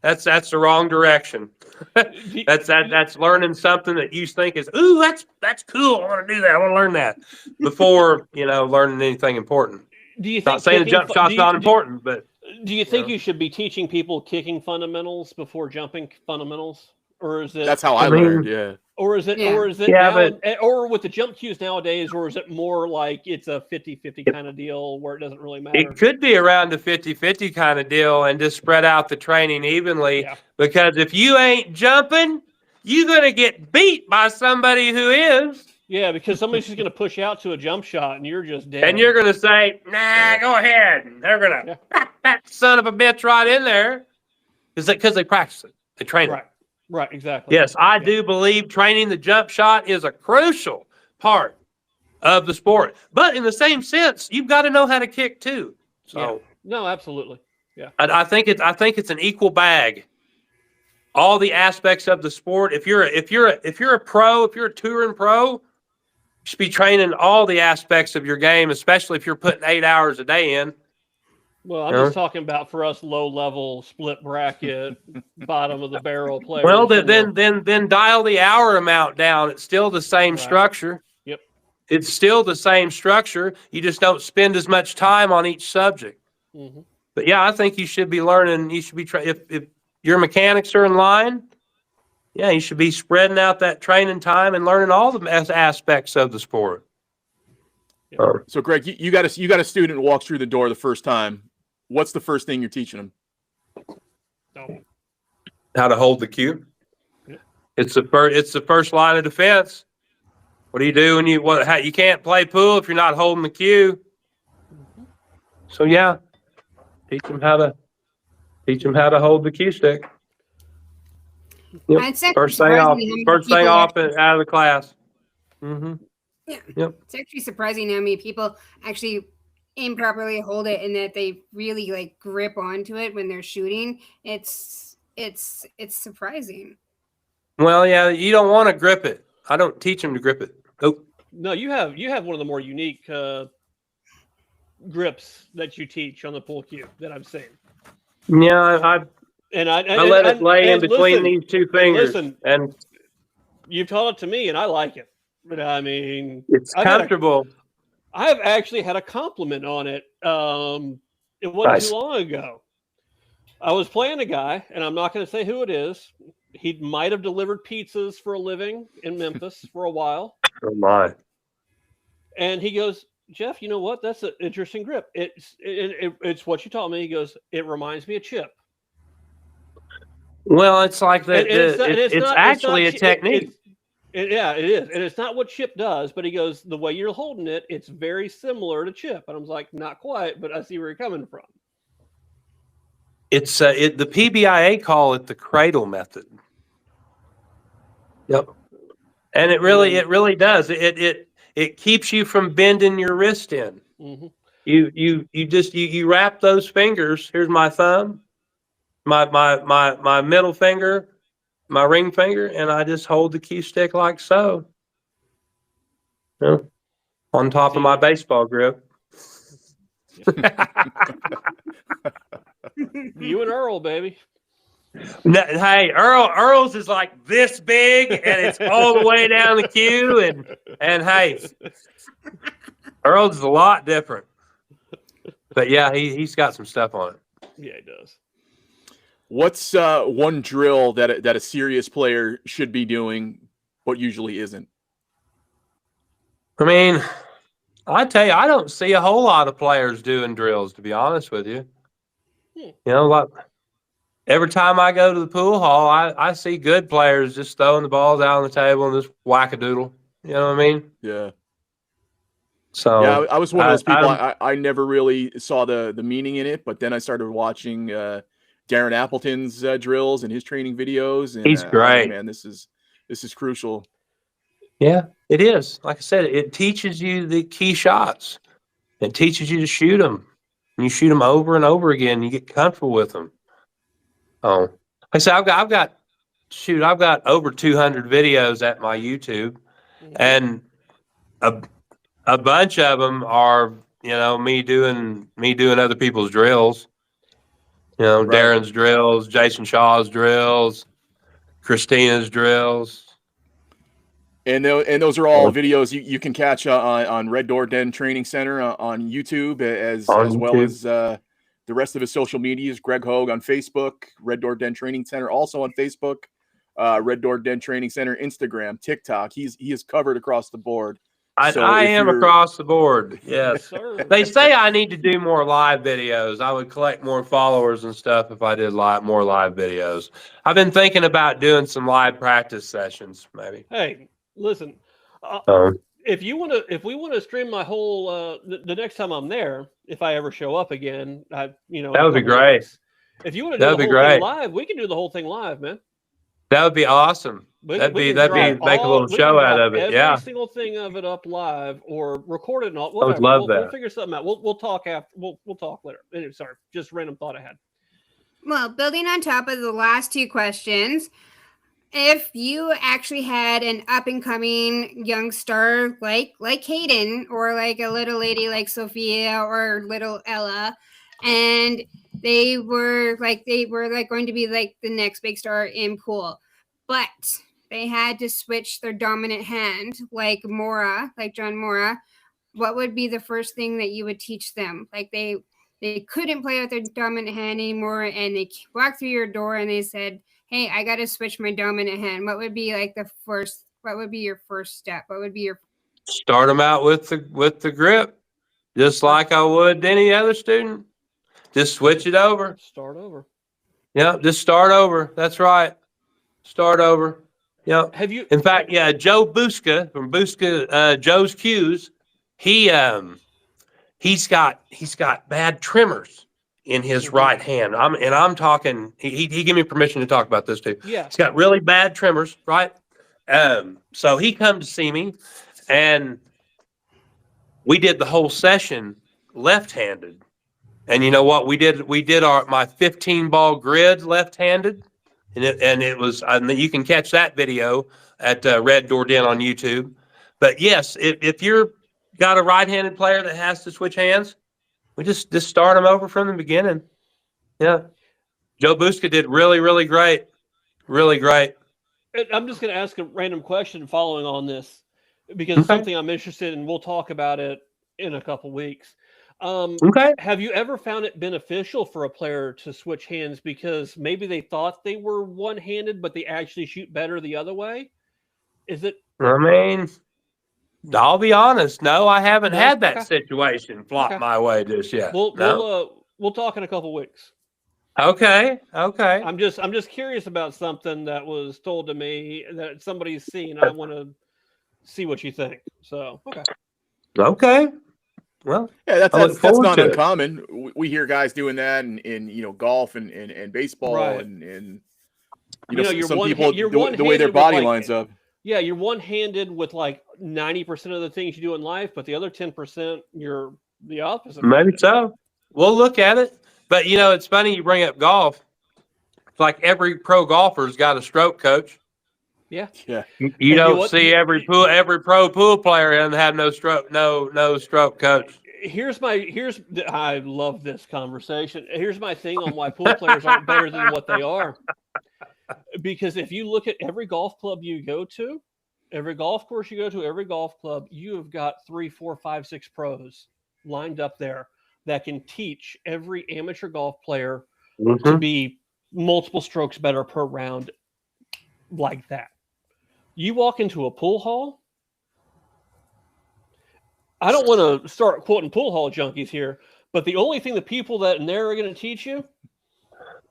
That's the wrong direction. That's learning something that you think is, ooh, that's cool. I want to do that. I want to learn that before, learning anything important. Do you think not saying the jump shot's not important, but do you think you should be teaching people kicking fundamentals before jumping fundamentals? Or is it That's how I learned, yeah. Or is it or with the jump cues nowadays, or is it more like it's a 50-50 kind of deal where it doesn't really matter? It could be around a 50-50 kind of deal and just spread out the training evenly. Yeah. Because if you ain't jumping, you're going to get beat by somebody who is. Yeah, because somebody's just going to push out to a jump shot and you're just dead. And you're going to say, nah, go ahead. And they're going to pop that son of a bitch right in there because they practice it. They train it. Right, exactly. Yes, I do believe training the jump shot is a crucial part of the sport. But in the same sense, you've got to know how to kick too. So no, absolutely. Yeah. I think it's an equal bag. All the aspects of the sport. If you're a pro, if you're a touring pro, you should be training all the aspects of your game, especially if you're putting 8 hours a day in. Well, I'm just talking about for us low-level split bracket, bottom of the barrel players. Well, then dial the hour amount down. It's still the same structure. Yep. It's still the same structure. You just don't spend as much time on each subject. Mm-hmm. But yeah, I think you should be learning. You should be if your mechanics are in line. Yeah, you should be spreading out that training time and learning all the aspects of the sport. Yeah. So, Greg, you got a student who walks through the door the first time. What's the first thing you're teaching them? How to hold the cue. Yeah. It's the first line of defense. What do you do when you can't play pool if you're not holding the cue? So yeah, teach them how to hold the cue stick. Yep. First thing off out of the class. Mm-hmm. Yeah. Yep. It's actually surprising how many people actually improperly hold it and that they really grip onto it when they're shooting. It's surprising. Well, yeah, you don't want to grip it. I don't teach them to grip it. Nope. No, you have one of the more unique grips that you teach on the pool cue that I've seen. Yeah, I let it lay in between these two fingers. And you've taught it to me, and I like it. But I mean, It's comfortable. I have actually had a compliment on it. It wasn't too long ago. I was playing a guy, and I'm not going to say who it is. He might have delivered pizzas for a living in Memphis for a while. Oh my! And he goes, Jeff, you know what? That's an interesting grip. It's what you taught me. He goes, it reminds me of chip. Well, it's like that. It's actually a technique. Yeah, it is. And it's not what chip does, but he goes, the way you're holding it, it's very similar to chip. And I was like, not quite, but I see where you're coming from. It's the PBIA call it the cradle method. Yep. And it really does. It keeps you from bending your wrist in. Mm-hmm. You wrap those fingers. Here's my thumb, my middle finger, my ring finger, and I just hold the cue stick like so. You know, on top of my baseball grip. You and Earl, baby. No, hey, Earl's is like this big, and it's all the way down the cue, and hey, Earl's is a lot different. But yeah, he's got some stuff on it. Yeah, he does. What's one drill that a serious player should be doing, but usually isn't? I mean, I tell you, I don't see a whole lot of players doing drills, to be honest with you. You know, like every time I go to the pool hall, I see good players just throwing the balls out on the table and just whack-a-doodle. You know what I mean? Yeah. So yeah, I was one of those people. I never really saw the meaning in it, but then I started watching Darren Appleton's drills and his training videos. And, he's great, man. This is crucial. Yeah, it is. Like I said, it teaches you the key shots. It teaches you to shoot them. And you shoot them over and over again. And you get comfortable with them. Oh, like I said, I've got over 200 videos at my YouTube, and a bunch of them are, you know, me doing other people's drills. You know, right. Darren's drills, Jason Shaw's drills, Christina's drills. And those are all videos you can catch on Red Door Den Training Center on YouTube, as well as the rest of his social medias. Greg Hogue on Facebook, Red Door Den Training Center also on Facebook, Red Door Den Training Center, Instagram, TikTok. He is covered across the board. I am across the board. Yes. They say I need to do more live videos. I would collect more followers and stuff if I did more live videos. I've been thinking about doing some live practice sessions, maybe. Hey, listen, if we want to stream my whole the next time I'm there, if I ever show up again, that would be great. Weeks, if you want to do the whole thing live, we can do the whole thing live, man. That would be awesome. That'd be make a little show out of it. Every single thing of it up live or record it and all. I would love that. We'll figure something out. We'll talk after. We'll talk later. Anyway, sorry, just random thought I had. Well, building on top of the last two questions, if you actually had an up and coming young star like Hayden, or like a little lady like Sophia or little Ella, and they were going to be like the next big star in pool, but they had to switch their dominant hand, like John Mora, what would be the first thing that you would teach them? Like they couldn't play with their dominant hand anymore, and they walked through your door and they said, hey, I got to switch my dominant hand. What would be like what would be your first step? What would be your start them out with the grip, just like I would any other student. Just switch it over. Start over. Yeah, just start over. That's right. Start over. Yeah. In fact, yeah, Joe Busca from Busca Joe's Cues, he's got bad tremors in his right hand. I'm talking. He gave me permission to talk about this too. Yeah. He's got really bad tremors, right? So he come to see me, and we did the whole session left-handed. And you know what we did? We did my 15-ball grid left-handed, and it was. You can catch that video at Red Door Den on YouTube. But yes, if you're got a right-handed player that has to switch hands, we just start them over from the beginning. Yeah, Joe Busca did really, really great, really great. I'm just going to ask a random question following on this. because it's something I'm interested in. We'll talk about it in a couple weeks. Okay. Have you ever found it beneficial for a player to switch hands because maybe they thought they were one-handed, but they actually shoot better the other way? Is it? I mean, I'll be honest. No, I haven't had that situation flop my way just yet. We'll talk in a couple weeks. Okay. I'm just curious about something that was told to me that somebody's seen. I want to see what you think. So okay. Well, yeah, that's not uncommon. We hear guys doing that in golf and baseball and some people the way their body lines up. Yeah, you're one-handed with like 90% of the things you do in life, but the other 10% you're the opposite. Maybe so. We'll look at it. But it's funny you bring up golf. It's like every pro golfer's got a stroke coach. Yeah. You don't see every pro pool player and have no stroke coach. I love this conversation. Here's my thing on why pool players aren't better than what they are. Because if you look at every golf club you go to, every golf course you go to, every golf club, you have got 3, 4, 5, 6 pros lined up there that can teach every amateur golf player to be multiple strokes better per round like that. You walk into a pool hall. I don't want to start quoting pool hall junkies here, but the only thing the people that in there are going to teach you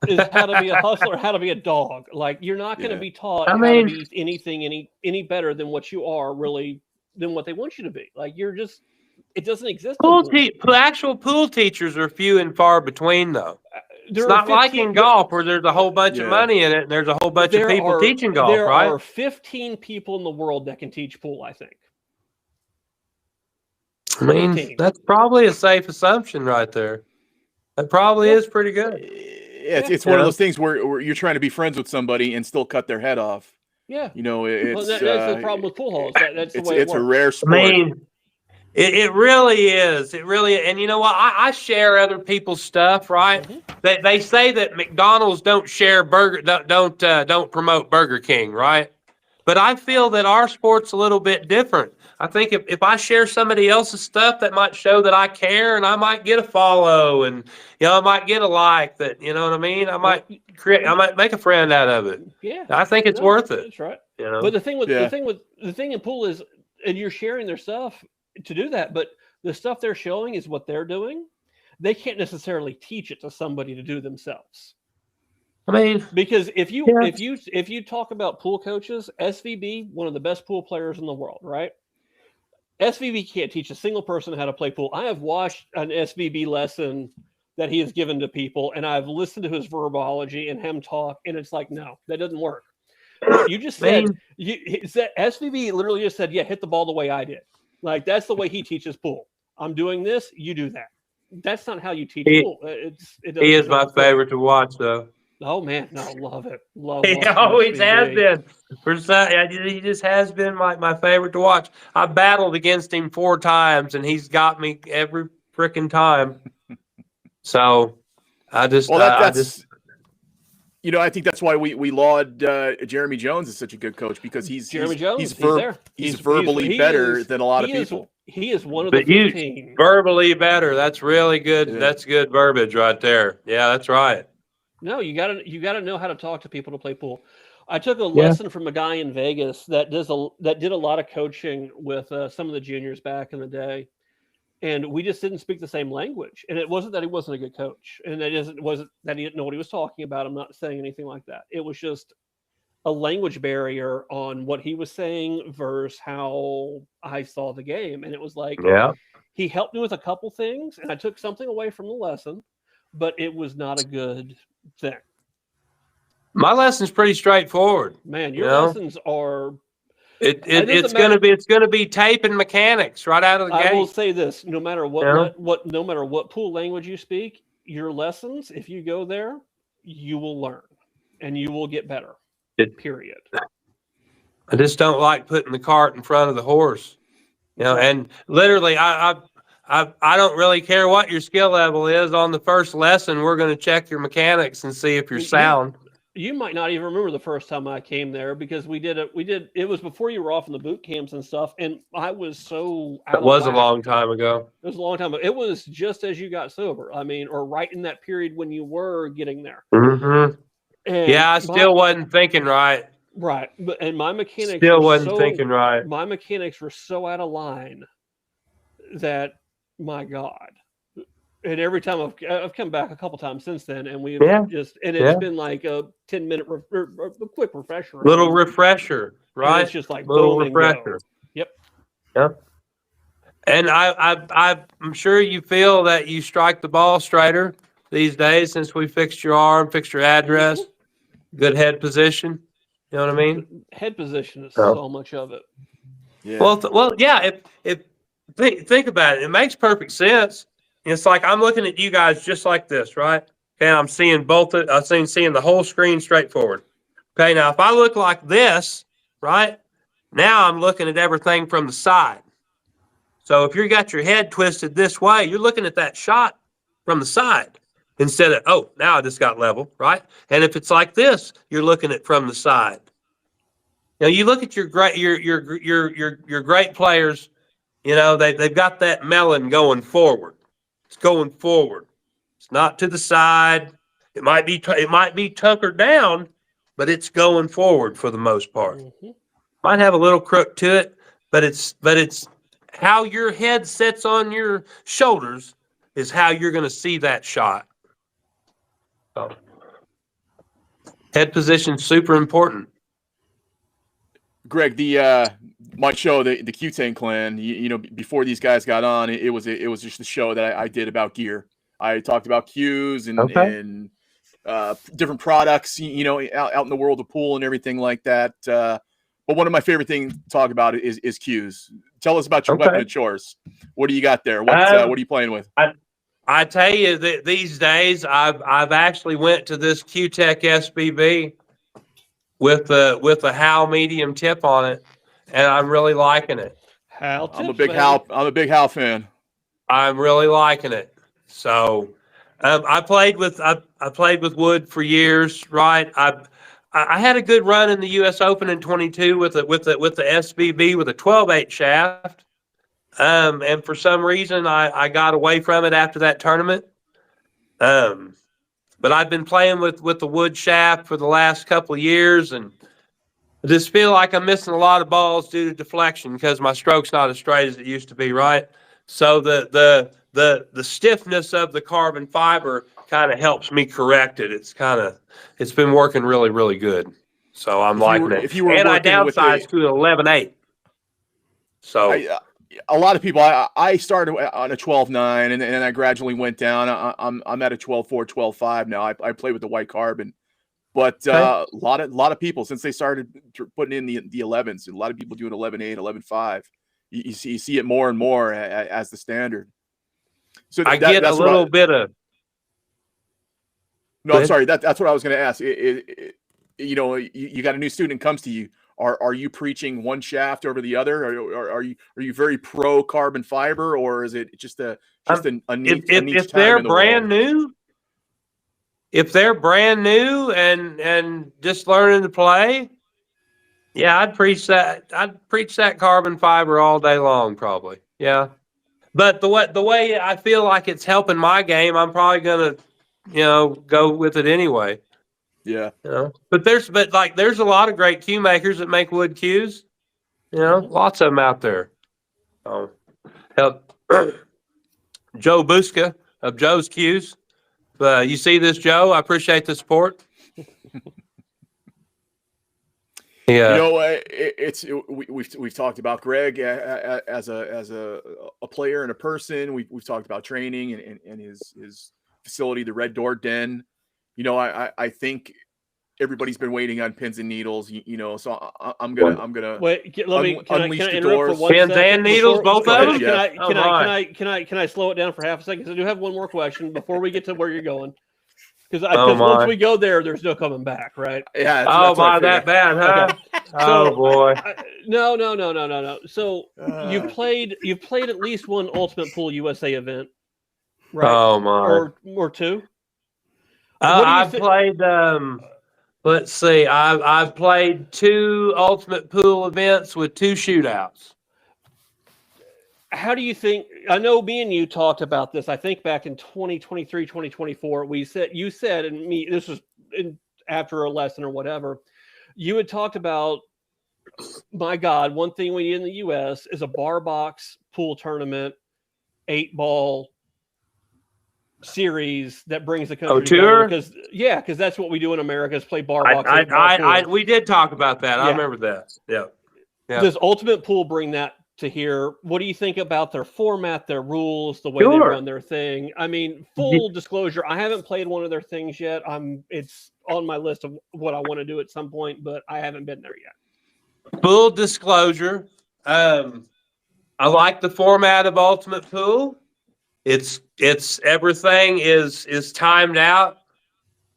is how to be a hustler, how to be a dog. Like you're not going to be taught how to be anything any better than what you are really than what they want you to be. Like it doesn't exist. Actual pool teachers are few and far between though. It's not like in golf where there's a whole bunch of money in it and there's a whole bunch of people teaching golf, right? There are 15 people in the world that can teach pool, I think. I mean, 15. That's probably a safe assumption right there. That probably is pretty good. It's one of those things where you're trying to be friends with somebody and still cut their head off. Yeah. It's that's the problem with pool halls. That's the way it works. It's a rare sport. I mean, it really is. It really, and you know what? I share other people's stuff, right? Mm-hmm. They say that McDonald's don't share don't promote Burger King, right? But I feel that our sport's a little bit different. I think if I share somebody else's stuff, that might show that I care, and I might get a follow, and I might get a like. That you know what I mean? I might make a friend out of it. Yeah, I think it's worth it. That's right. But the thing in pool is, and you're sharing their stuff to do that, but the stuff they're showing is what they're doing. They can't necessarily teach it to somebody to do themselves. I mean, because if you talk about pool coaches, SVB, one of the best pool players in the world, right? SVB can't teach a single person how to play pool. I have watched an SVB lesson that he has given to people, and I've listened to his verbology and him talk, and it's like, no, that doesn't work. You just said SVB literally just said, yeah, hit the ball the way I did. Like that's the way he teaches pool. I'm doing this, you do that. That's not how you teach pool. He is my favorite to watch, though. Oh man, no, love it. He always has been. He just has been my favorite to watch. I battled against him 4 times, and he's got me every freaking time. So I just, I think that's why we laud Jeremy Jones as such a good coach because he's verbally better than a lot of people. He is one of the 15. Verbally better. That's really good. Yeah. That's good verbiage right there. Yeah, that's right. No, you gotta know how to talk to people to play pool. I took a lesson from a guy in Vegas that did a lot of coaching with some of the juniors back in the day, and we just didn't speak the same language. And it wasn't that he wasn't a good coach, and it wasn't that he didn't know what he was talking about. I'm not saying anything like that. It was just a language barrier on what he was saying versus how I saw the game, and it was like he helped me with a couple things, and I took something away from the lesson, but it was not a good thing. My lesson's pretty straightforward. Man, your lessons are. It's gonna be tape and mechanics right out of the gate. I will say this: no matter what pool language you speak, your lessons, if you go there, you will learn and you will get better. Period. I just don't like putting the cart in front of the horse. And literally, I don't really care what your skill level is. On the first lesson, we're going to check your mechanics and see if you're sound. You might not even remember the first time I came there because we did it was before you were off in the boot camps and stuff, and I was so out That was of a whack. long time ago. It was a long time ago. It was just as you got sober. I mean, or right in that period when you were getting there. Mm-hmm. And Yeah, I still wasn't thinking right. right. And my mechanics Still were wasn't thinking right. my mechanics were so out of line that, my God. And every time I've come back a couple times since then, and we've it's been like a 10-minute a quick refresher. Little refresher, right? And it's just like little boom refresher. And go. Yep. And I'm sure you feel that you strike the ball straighter these days since we fixed your arm, fixed your address, good head position. You know what I mean? Head position is so much of it. Yeah. Well, yeah. If think about it, it makes perfect sense. It's like I'm looking at you guys just like this, right? Okay, I'm seeing seeing the whole screen straight forward. Okay, now if I look like this, right? Now I'm looking at everything from the side. So if you got your head twisted this way, you're looking at that shot from the side instead of, oh, now I just got level, right? And if it's like this, you're looking at from the side. Now you look at your great players, you know, they've got that melon going forward. It's going forward. It's not to the side. It might be tuckered down, but it's going forward for the most part. Mm-hmm. Might have a little crook to it, but it's how your head sits on your shoulders is how you're going to see that shot. So, head position super important. Greg, my show, the Q-Tang Clan, you know, before these guys got on, it was just a show that I did about gear. I talked about cues and different products, you know, out in the world of pool and everything like that. But one of my favorite things to talk about is cues. Tell us about your weapon of choice. What do you got there? What are you playing with? I tell you that these days I've actually went to this Q-Tech SBB with a Howe medium tip on it, and I'm really liking it. I'm a big Howe fan. I'm really liking it. So I played with wood for years, right? I had a good run in the U.S. Open in 22 with the SBB with a 12/8 shaft, and for some reason I got away from it after that tournament. But I've been playing with the wood shaft for the last couple of years, and I just feel like I'm missing a lot of balls due to deflection because my stroke's not as straight as it used to be, right? So the stiffness of the carbon fiber kind of helps me correct it. It's been working really, really good. So I'm liking it. And I downsized to an 11/8. So a lot of people, I started on a 12/9 and I gradually went down. I'm at a 12/4, 12/5 now. I play with the white carbon, but a lot of people, since they started putting in the 11s, a lot of people doing 11/8, 11/5. You see it more and more as the standard. So I get a little bit of. No, I'm sorry. That's what I was going to ask. You know, you got a new student comes to you. Are you preaching one shaft over the other? Or are you very pro carbon fiber, or is it just a niche if time they're in the brand world? new? If they're brand new and just learning to play, yeah, I'd preach that. I'd preach that carbon fiber all day long, probably. Yeah, but the way I feel like it's helping my game, I'm probably gonna, go with it anyway. Yeah. But there's a lot of great cue makers that make wood cues. Lots of them out there. Help Joe Buska of Joe's Cues. You see this, Joe? I appreciate the support. Yeah. We've talked about Greg as a player and a person. We've talked about training and his facility, the Red Door Den. I think everybody's been waiting on pins and needles. So I'm gonna wait. Can I interrupt doors. for 1 second? Pins and needles, both of them. Can I slow it down for half a second? Because I do have one more question before we get to where you're going. Because once we go there, there's no coming back, right? Yeah. That bad, huh? Okay. Oh boy. No. So you've played at least one Ultimate Pool USA event, right? Oh my. Or two. I've played. Let's see. I've played 2 ultimate pool events with 2 shootouts. How do you think? I know me and you talked about this. I think back in 2023, 2024, you said, and me, this was after a lesson or whatever. You had talked about, my God, one thing we need in the U.S. is a bar box pool tournament, 8-ball series that brings the country together. Because that's what we do in America is play bar box. We did talk about that. Yeah. I remember that. Yeah. Does Ultimate Pool bring that to here? What do you think about their format, their rules, the way they run their thing? I mean, full disclosure, I haven't played one of their things yet. It's on my list of what I want to do at some point, but I haven't been there yet. Full disclosure, I like the format of Ultimate Pool. It's everything is timed out.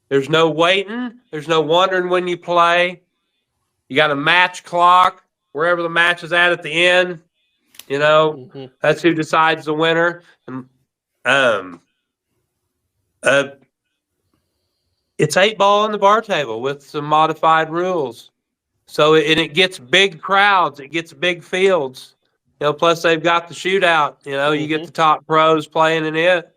There's no waiting. There's no wondering when you play. You got a match clock wherever the match is at the end. You know, that's who decides the winner. And it's 8-ball on the bar table with some modified rules. So it gets big crowds. It gets big fields. You know, plus they've got the shootout. You know, you get the top pros playing in it.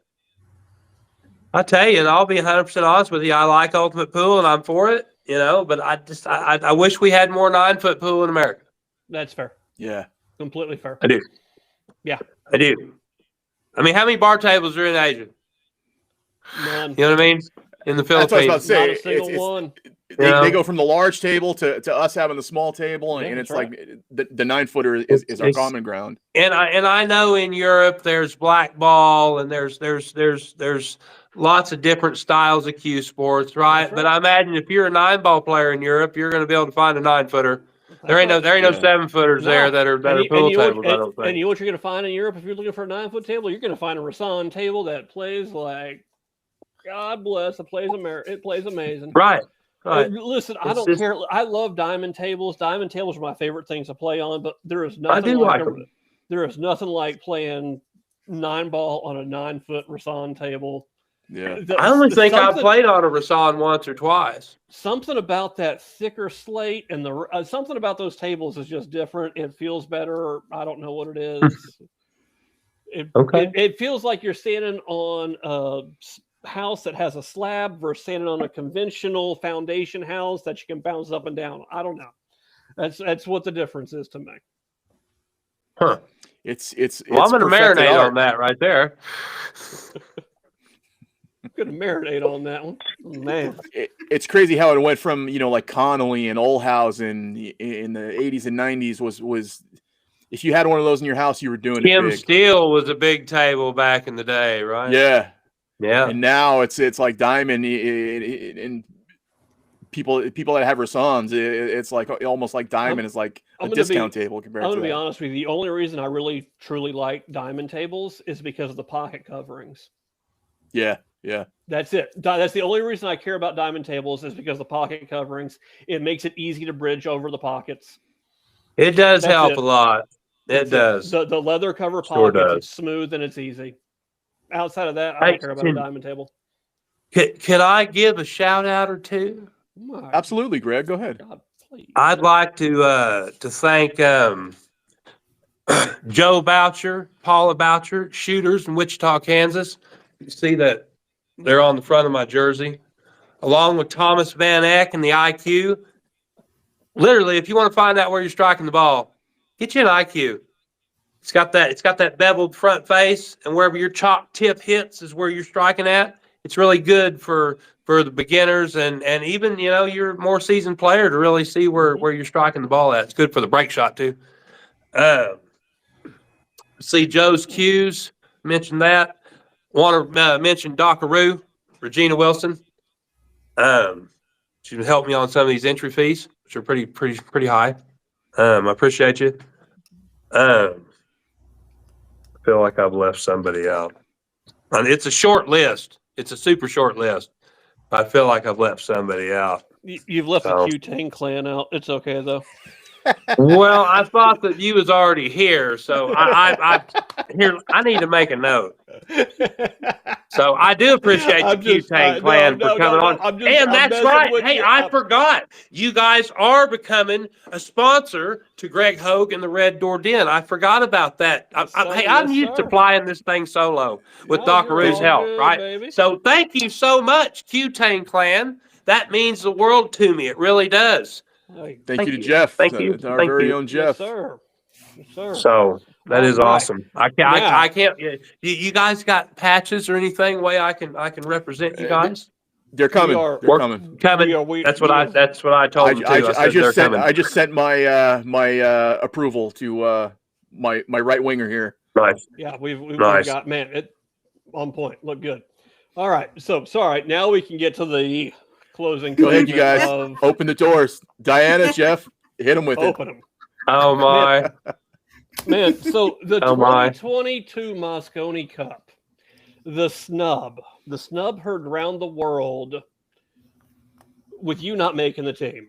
I tell you, and I'll be 100% honest with you, I like Ultimate Pool and I'm for it. You know, but I wish we had more 9-foot pool in America. That's fair. Yeah, completely fair. I do. Yeah, I do. I mean, how many bar tables are in Asia? None. You know what I mean? In the Philippines, that's what I was about to say. Not a single one. They go from the large table to us having the small table, and it's right. Like the 9-footer is our common ground. And I know in Europe there's black ball and there's lots of different styles of cue sports, right? But I imagine if you're a 9-ball player in Europe, you're going to be able to find a 9-footer. There ain't no 7-footers there that are pool tables. I don't think. And you know what you're going to find in Europe if you're looking for a 9-foot table? You're going to find a Rasan table that plays like, God bless, it plays amazing. Right. Listen, I don't care. I love diamond tables. Diamond tables are my favorite things to play on, but there is nothing there is nothing like playing 9-ball on a 9-foot Rasan table. Yeah, I only think I played on a Rasan once or twice. Something about that thicker slate and the something about those tables is just different. It feels better. I don't know what it is. It feels like you're standing on a house that has a slab versus standing on a conventional foundation house that you can bounce up and down. I don't know. That's what the difference is to me. Huh? It's well, I'm gonna marinate on that right there. Gonna marinate on that one, man. It's crazy how it went from like Connolly and Olhausen in the 80s and 90s was if you had one of those in your house, you were doing it big. Steele was a big table back in the day, right? Yeah. And now it's like Diamond and people that have Rasans, it's like almost like Diamond is like a discount table compared to. I'm gonna be honest with you. The only reason I really truly like Diamond tables is because of the pocket coverings. Yeah. That's it. That's the only reason I care about diamond tables is because of the pocket coverings. It makes it easy to bridge over the pockets. It does help a lot. It does. The leather cover pockets, it's smooth and it's easy. Outside of that, I don't care about a diamond table. Can I give a shout out or two? Absolutely, Greg. Go ahead. God, please. I'd like to thank Joe Boucher, Paula Boucher, shooters in Wichita, Kansas. You see that they're on the front of my jersey, along with Thomas Van Eck and the IQ. Literally, if you want to find out where you're striking the ball, get you an IQ. It's got that beveled front face, and wherever your chalk tip hits is where you're striking at. It's really good for the beginners and even your more seasoned player to really see where you're striking the ball at. It's good for the break shot too. See Joe's cues. Mentioned that. Want to mention Dockaroo, Regina Wilson. She helped me on some of these entry fees, which are pretty high. I appreciate you. I feel like I've left somebody out. And it's a short list. It's a super short list. I feel like I've left somebody out. You've left the Q-Tang clan out. It's okay though. Well, I thought that you was already here, so I need to make a note. So I do appreciate the Q-Tang clan for coming on. And that's right. Hey, I forgot. You guys are becoming a sponsor to Greg Hogue and the Red Door Den. I forgot about that. I'm used to flying this thing solo with Dockaroo's help, right? Baby. So thank you so much, Q-Tang clan. That means the world to me. It really does. Thank you to Jeff. Thank you. To our very own Jeff. Yes, sir. Yes, sir. So that is awesome. I can't. You guys got patches or anything? Way I can represent you guys. They're coming. They're coming. That's what I told them too. I just sent my my approval to my right winger here. Nice. Yeah, we've got it on point. Look good. All right. So sorry. Now we can get to the closing. Go ahead, you guys. Open the doors. Diana, Jeff, hit them with Open them. Oh my. Man, so the 2022 Mosconi Cup, the snub heard around the world with you not making the team.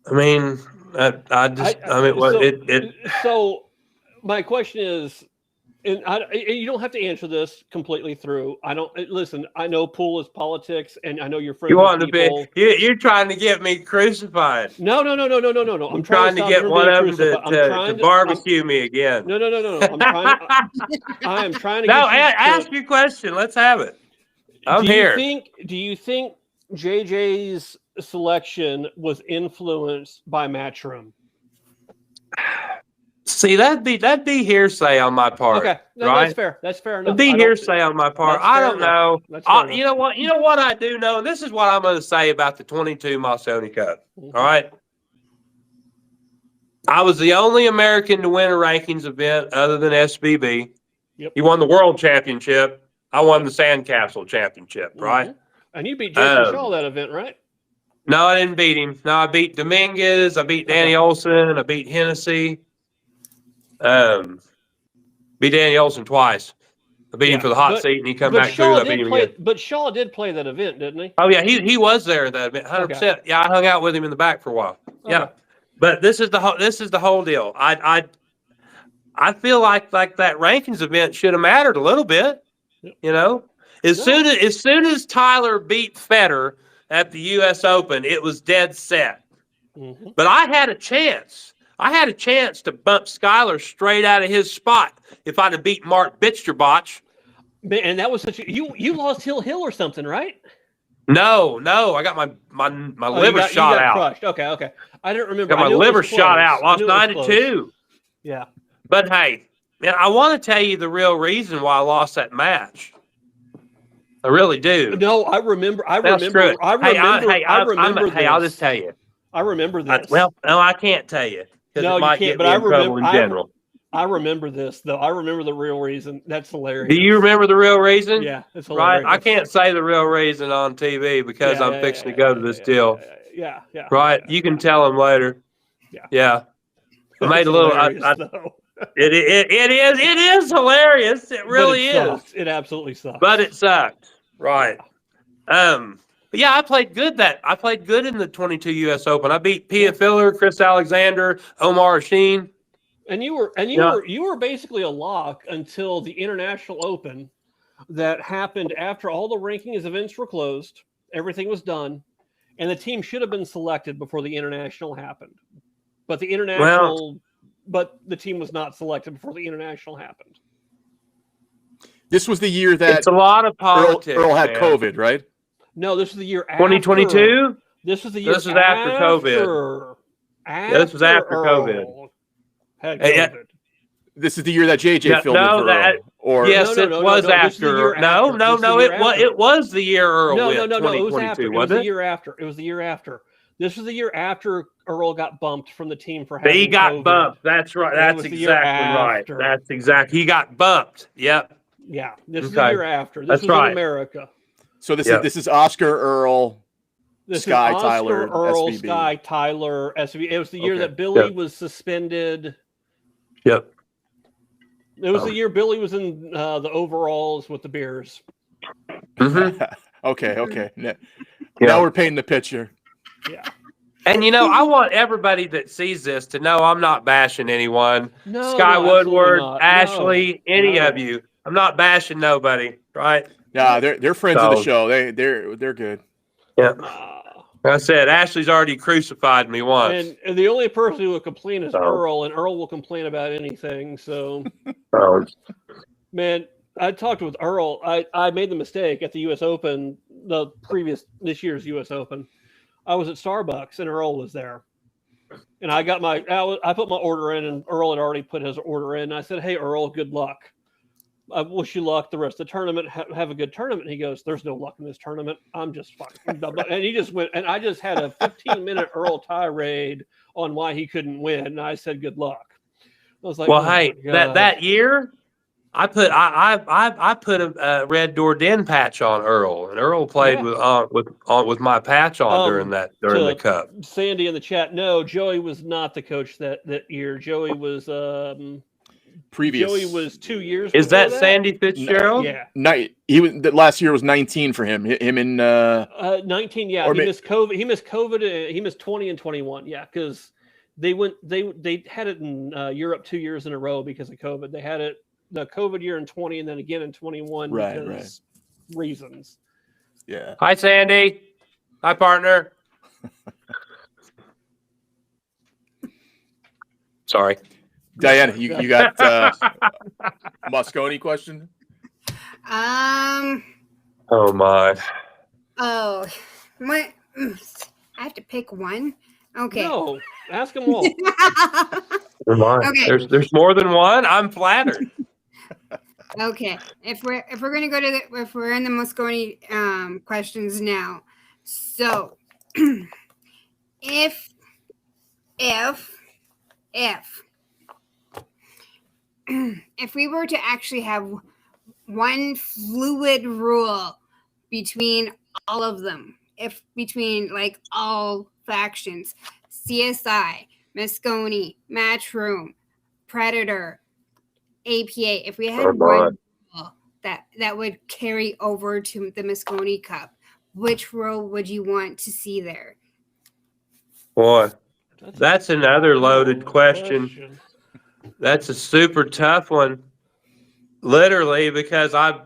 I mean, So my question is, and you don't have to answer this completely through. Listen. I know pool is politics, and I know you're friends. You're trying to get me crucified. No. I'm trying to get one of them to barbecue me again. No. I am trying to. No, ask your question. Let's have it. I'm here. Do you think JJ's selection was influenced by Matchroom? See, that'd be hearsay on my part. Okay, right? That's fair enough. It'd be hearsay on my part. I don't know. You know what I do know, and this is what I'm going to say about the 22 Mosconi Cup. Mm-hmm. All right, I was the only American to win a rankings event other than SBB. Yep. He won the World Championship. I won the Sandcastle Championship. Right, and you beat Jason Shaw that event, right? No, I didn't beat him. No, I beat Dominguez. I beat Danny Olson. I beat Hennessy. Beat Danny Olson twice. I beat him for the hot seat, and he come back through. I beat him again. But Shaw did play that event, didn't he? Oh yeah, he was there at that event, 100%. Yeah, I hung out with him in the back for a while. Yeah, but this is the whole deal. I feel like that rankings event should have mattered a little bit. You know, as soon as Tyler beat Federer at the U.S. Open, it was dead set. Mm-hmm. But I had a chance. I had a chance to bump Skyler straight out of his spot if I'd have beat Mark Bitsterbotch. And that was you lost Hill or something, right? No, I got my liver shot out. Crushed. Okay. I didn't remember. Got my liver shot out. Lost 9-2. Yeah. But hey, man, I want to tell you the real reason why I lost that match. I really do. No, I remember. I remember. Hey, I'll just tell you. I remember this. No, I can't tell you. No, you can't. But I remember in general. I remember this though. I remember the real reason. That's hilarious. Do you remember the real reason? Yeah, it's hilarious. Right. I can't say the real reason on TV because I'm fixing to go to this deal. Yeah. Right. You can tell them later. Yeah. I made a little. It is hilarious. It really is. It absolutely sucks. But it sucked. Right. But yeah, I played good in the 22 U.S. Open. I beat Pia Filler, Chris Alexander, Omar Sheen. And you were basically a lock until the International Open that happened after all the rankings events were closed. Everything was done, and the team should have been selected before the International happened. But the team was not selected before the International happened. This was the year that it's a lot of politics. Earl had COVID, right? No, this was the year after. 2022? This was the year after COVID. This was after COVID. Had COVID. This is the year that JJ filled in for Earl. It was after. It was the year Earl went. No. It was after. It was the year after. It was the year after. This was the year after Earl got bumped from the team for having He got COVID. bumped. That's right. That's exactly right. That's exactly. He got bumped. Yep. Yeah. This is the year after. This was in America. So this is Oscar, Earl, Sky, Oscar, Tyler, Earl, SVB. Sky, Tyler, SVB. It was the year that Billy was suspended. Yep. It was the year Billy was in the overalls with the beers. Mm-hmm. Okay. Now we're painting the picture. Yeah. And I want everybody that sees this to know I'm not bashing anyone. No, Sky Woodward, not. Ashley, any of you. I'm not bashing nobody, right? Yeah, they're friends of the So- show. They're good. Yeah. Like I said, Ashley's already crucified me once. And the only person who will complain is Oh. Earl, and Earl will complain about anything. So, So, man, I talked with Earl. I made the mistake at the U.S. Open, this year's U.S. Open. I was at Starbucks, and Earl was there. And I put my order in, and Earl had already put his order in. And I said, "Hey, Earl, good luck. I wish you luck the rest of the tournament. Have a good tournament." And he goes, "There's no luck in this tournament. I'm just fine." And he just went, and I just had a 15-minute Earl tirade on why he couldn't win. And I said, "Good luck." I was like, well, "Oh hey, my God." that year, I put a Red Door Den patch on Earl, and Earl played with my patch on during the cup. Sandy in the chat, no, Joey was not the coach that year. Joey was Previous. Joey was 2 years. Is before that Sandy Fitzgerald? Yeah. The last year was 19 for him. Him and 19. Yeah, or he ma- missed COVID. He missed COVID. He missed 20 and 21. Yeah, because they had it in Europe 2 years in a row because of COVID. They had it the COVID year in 20 and then again in 21 because reasons. Yeah. Hi, Sandy. Hi, partner. Sorry. Diana, you got Mosconi question? Oh my. Oh, my. I have to pick one. Okay. No, ask them all. Oh my. Okay. There's more than one. I'm flattered. Okay, if we're gonna go to if we're in the Mosconi questions now, so if we were to actually have one fluid rule between all of them, if between like all factions, CSI, Mosconi, Matchroom, Predator, APA, if we had one rule that would carry over to the Mosconi Cup, which rule would you want to see there? Boy, that's another loaded question. That's a super tough one. Literally, because I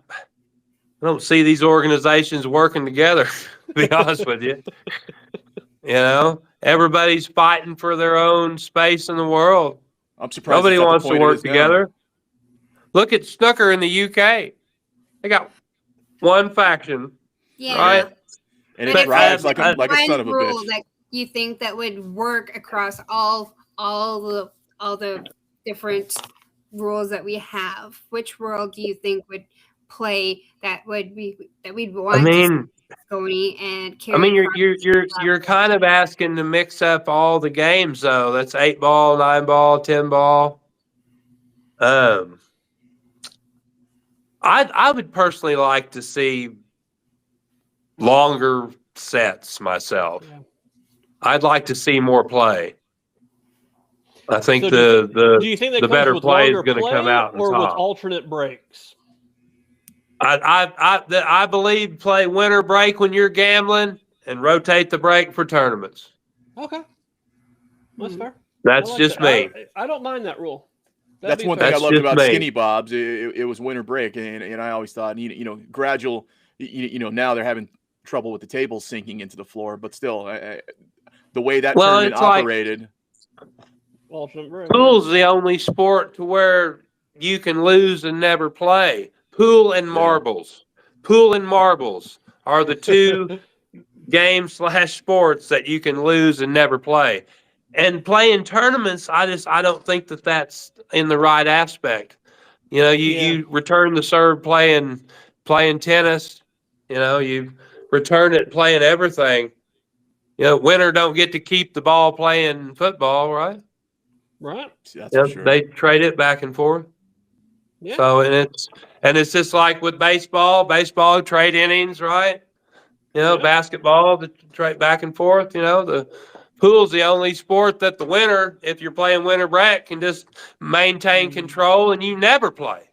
don't see these organizations working together, to be honest with you. You know, everybody's fighting for their own space in the world. I'm surprised Nobody it's at the wants to point it work is now. together. Look at snooker in the UK. They got one faction, Yeah. right? And But it if drives there's like a one son of a rule bitch. that you think that would work across all the different rules that we have, which rule do you think would play that we'd want I mean, to see Mosconi and carry? I mean, across you're kind of asking to mix up all the games, though. That's 8 ball, 9 ball, 10 ball. I would personally like to see longer sets myself. Yeah. I'd like to see more play. I think So the do you think that the comes better with play is longer going to come play out on or with top. alternate breaks? I believe play winter break when you're gambling and rotate the break for tournaments. Okay, that's fair. That's I like just that. me. I don't mind that rule. That's one fair. thing I That's loved just about me. Skinny Bob's. It was winter break, and I always thought, gradual. Now they're having trouble with the tables sinking into the floor, but still, the way that tournament it's like- operated. Alternate break. Pool's the only sport to where you can lose and never play. Pool and marbles. Pool and marbles are the two games/sports that you can lose and never play. And playing tournaments, I don't think that that's in the right aspect. You know, you return the serve playing tennis. You know, you return it playing everything. You know, winner don't get to keep the ball playing football, right? Right. That's for sure. They trade it back and forth. Yeah. So and it's just like with baseball trade innings, right? You know, basketball the trade back and forth. You know, the pool's the only sport that the winner, if you're playing winter break, can just maintain control and you never play.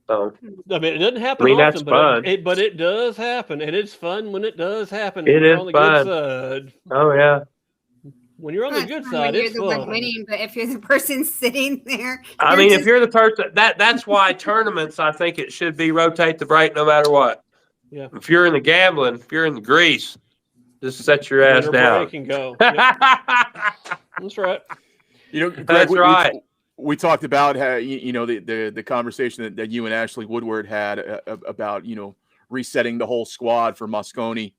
So I mean, it doesn't happen that's often, fun. but it does happen, and it's fun when it does happen. It and we're is on the fun. good side. Oh yeah. When you're on the Well, good fun side, when it's you're the one fun. winning, but if you're the person sitting there, I you're mean, if just- you're the person, that's why tournaments, I think it should be rotate the break no matter what. Yeah. If you're in the gambling, if you're in the grease, just set your Bring ass your down. break and go. Yep, that's right. You know, Greg, That's right. we talked about how, the conversation that you and Ashley Woodward had about resetting the whole squad for Moscone.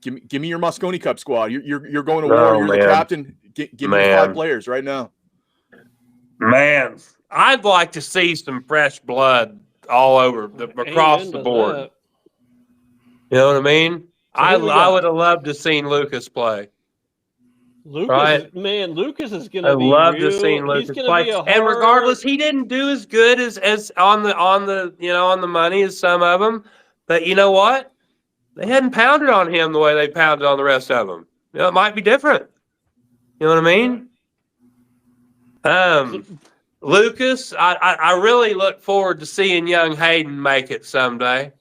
Give me your Moscone Cup squad. You're going to war. You're the man. captain. Give me your 5 Man. players right now. Man, I'd like to see some fresh blood all over across Amen the to board. that. You know what I mean? So who we I got? would have loved to seen Lucas play. Lucas, Right. man, Lucas is going I to be love to real. see He's Lucas going to play. be a And regardless, hard. he didn't do as good as on the money as some of them. But you know what? They hadn't pounded on him the way they pounded on the rest of them. It might be different. You know what I mean? Lucas, I really look forward to seeing young Hayden make it someday.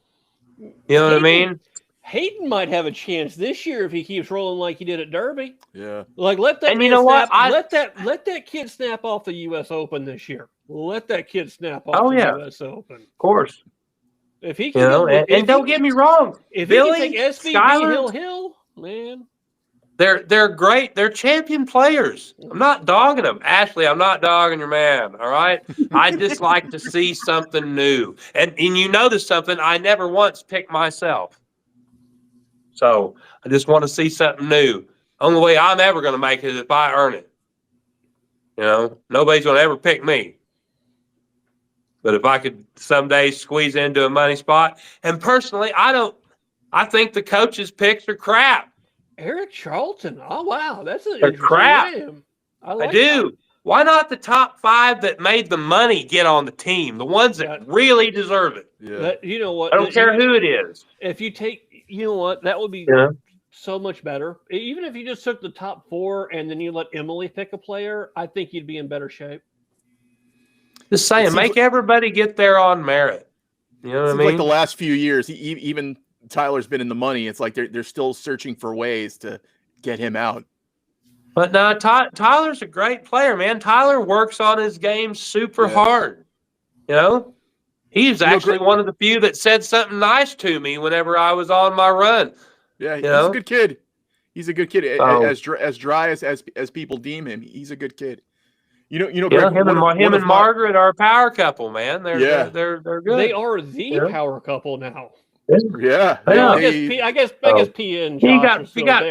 You know what I mean? Hayden might have a chance this year if he keeps rolling like he did at Derby. Yeah. Like let that And man you know what? snap. Let that kid snap off the U.S. Open this year. Let that kid snap off Oh, the yeah. U.S. Open. Of course. If he You can know, go, and don't get me wrong. if Billy, he can take SVB Skyler, Hill, man. they're great. They're champion players. I'm not dogging them. Ashley, I'm not dogging your man, all right? I just like to see something new. And you notice something, I never once picked myself. So I just want to see something new. Only way I'm ever going to make it is if I earn it. You know, nobody's going to ever pick me. But if I could someday squeeze into a money spot, and personally, I think the coaches' picks are crap. Eric Charlton. Oh wow, that's an They're interesting crap. name. I do. Why not the top 5 that made the money get on the team? The ones that really deserve it. Yeah. You know what? I don't care who it is. If you take, you know what, that would be Yeah. so much better. Even if you just took the top 4 and then you let Emily pick a player, I think you'd be in better shape. Just saying, make everybody get there on merit. You know what I mean? Like the last few years, even Tyler's been in the money. It's like they're still searching for ways to get him out. But no, Tyler's a great player, man. Tyler works on his game super hard. You know? He's actually one of the few that said something nice to me whenever I was on my run. Yeah, he's a good kid. He's a good kid. As dry as people deem him, he's a good kid. Greg, him and Margaret are a power couple, man. They're good. They are the power couple now. Yeah. I guess P and Josh he got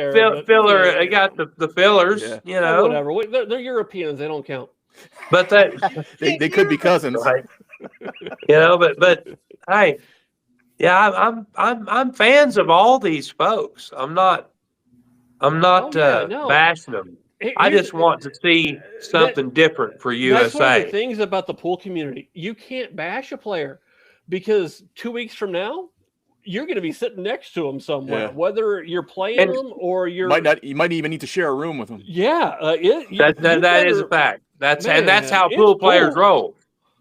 filler. They got the fillers. Yeah. You know, whatever. They're Europeans. They don't count. But they could be cousins. Right. You know, but hey, yeah, I'm fans of all these folks. I'm not bashing them. I just want to see something different for USA. That's one of the things about the pool community. You can't bash a player because 2 weeks from now, you're going to be sitting next to them somewhere, whether you're playing them or you're you might even need to share a room with them. Yeah, that is a fact. That's how pool players roll.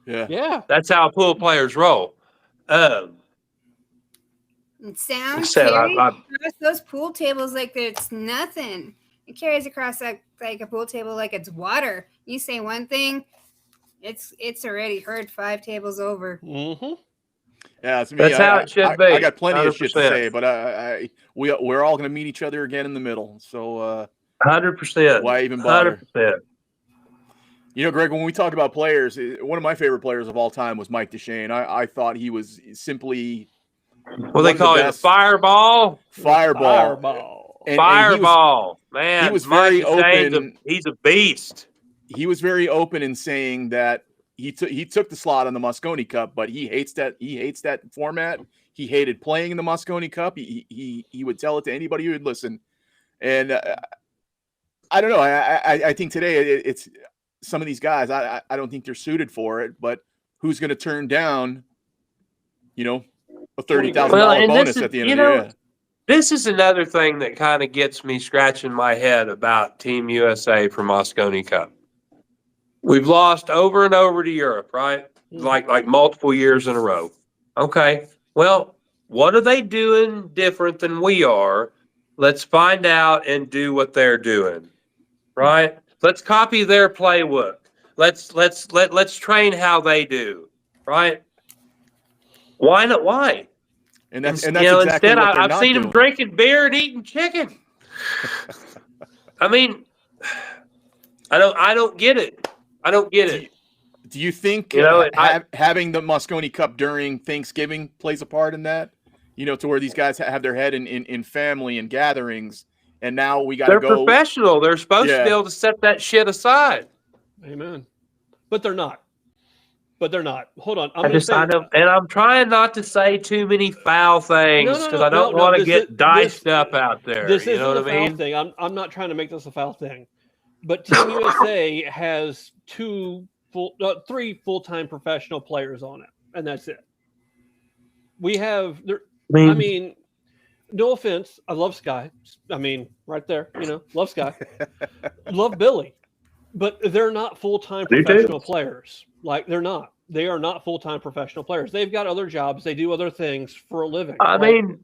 Yeah, that's how pool players roll. Sound carries across those pool tables like it's nothing. It carries across like a pool table like it's water. You say one thing, it's already heard 5 tables over. Mm-hmm. Yeah, it's me. That's how it should be. I got plenty 100%. of shit to say, but we're all going to meet each other again in the middle. So 100%. Why even bother? 100%. Greg, when we talk about players, one of my favorite players of all time was Mike DeShane. I thought he was simply what they call it, Fireball. Fireball. Man, he was very open. He's a beast. He was very open in saying that he took the slot on the Moscone Cup, but he hates that format. He hated playing in the Moscone Cup. He would tell it to anybody who would listen. And I don't know. I think today it's some of these guys. I don't think they're suited for it. But who's going to turn down, a $30,000 bonus at the end of the year? This is another thing that kind of gets me scratching my head about Team USA for Moscone Cup. We've lost over and over to Europe, right? Like multiple years in a row. Okay. Well, what are they doing different than we are? Let's find out and do what they're doing. right? Let's copy their playbook. Let's train how they do, right? Why not? Why? And that's You exactly know, what instead, they're I've not seen doing. them drinking beer and eating chicken. I mean, I don't get it. I don't get it. Do you think You know, having the Mosconi Cup during Thanksgiving plays a part in that? You know, to where these guys have their head in family and gatherings, and now we got to they're go. professional. They're supposed to be able to set that shit aside. Amen. But they're not. Hold on. I don't, and I'm trying not to say too many foul things because I don't want to get diced up out there. This you know isn't what a I foul mean? thing. I'm not trying to make this a foul thing. But Team USA has three full-time professional players on it, and that's it. We have I mean, no offense, I love Sky. I mean, right there, love Sky, love Billy, but they're not full-time professional players. Like they're not. They are not full-time professional players. They've got other jobs. They do other things for a living. I mean,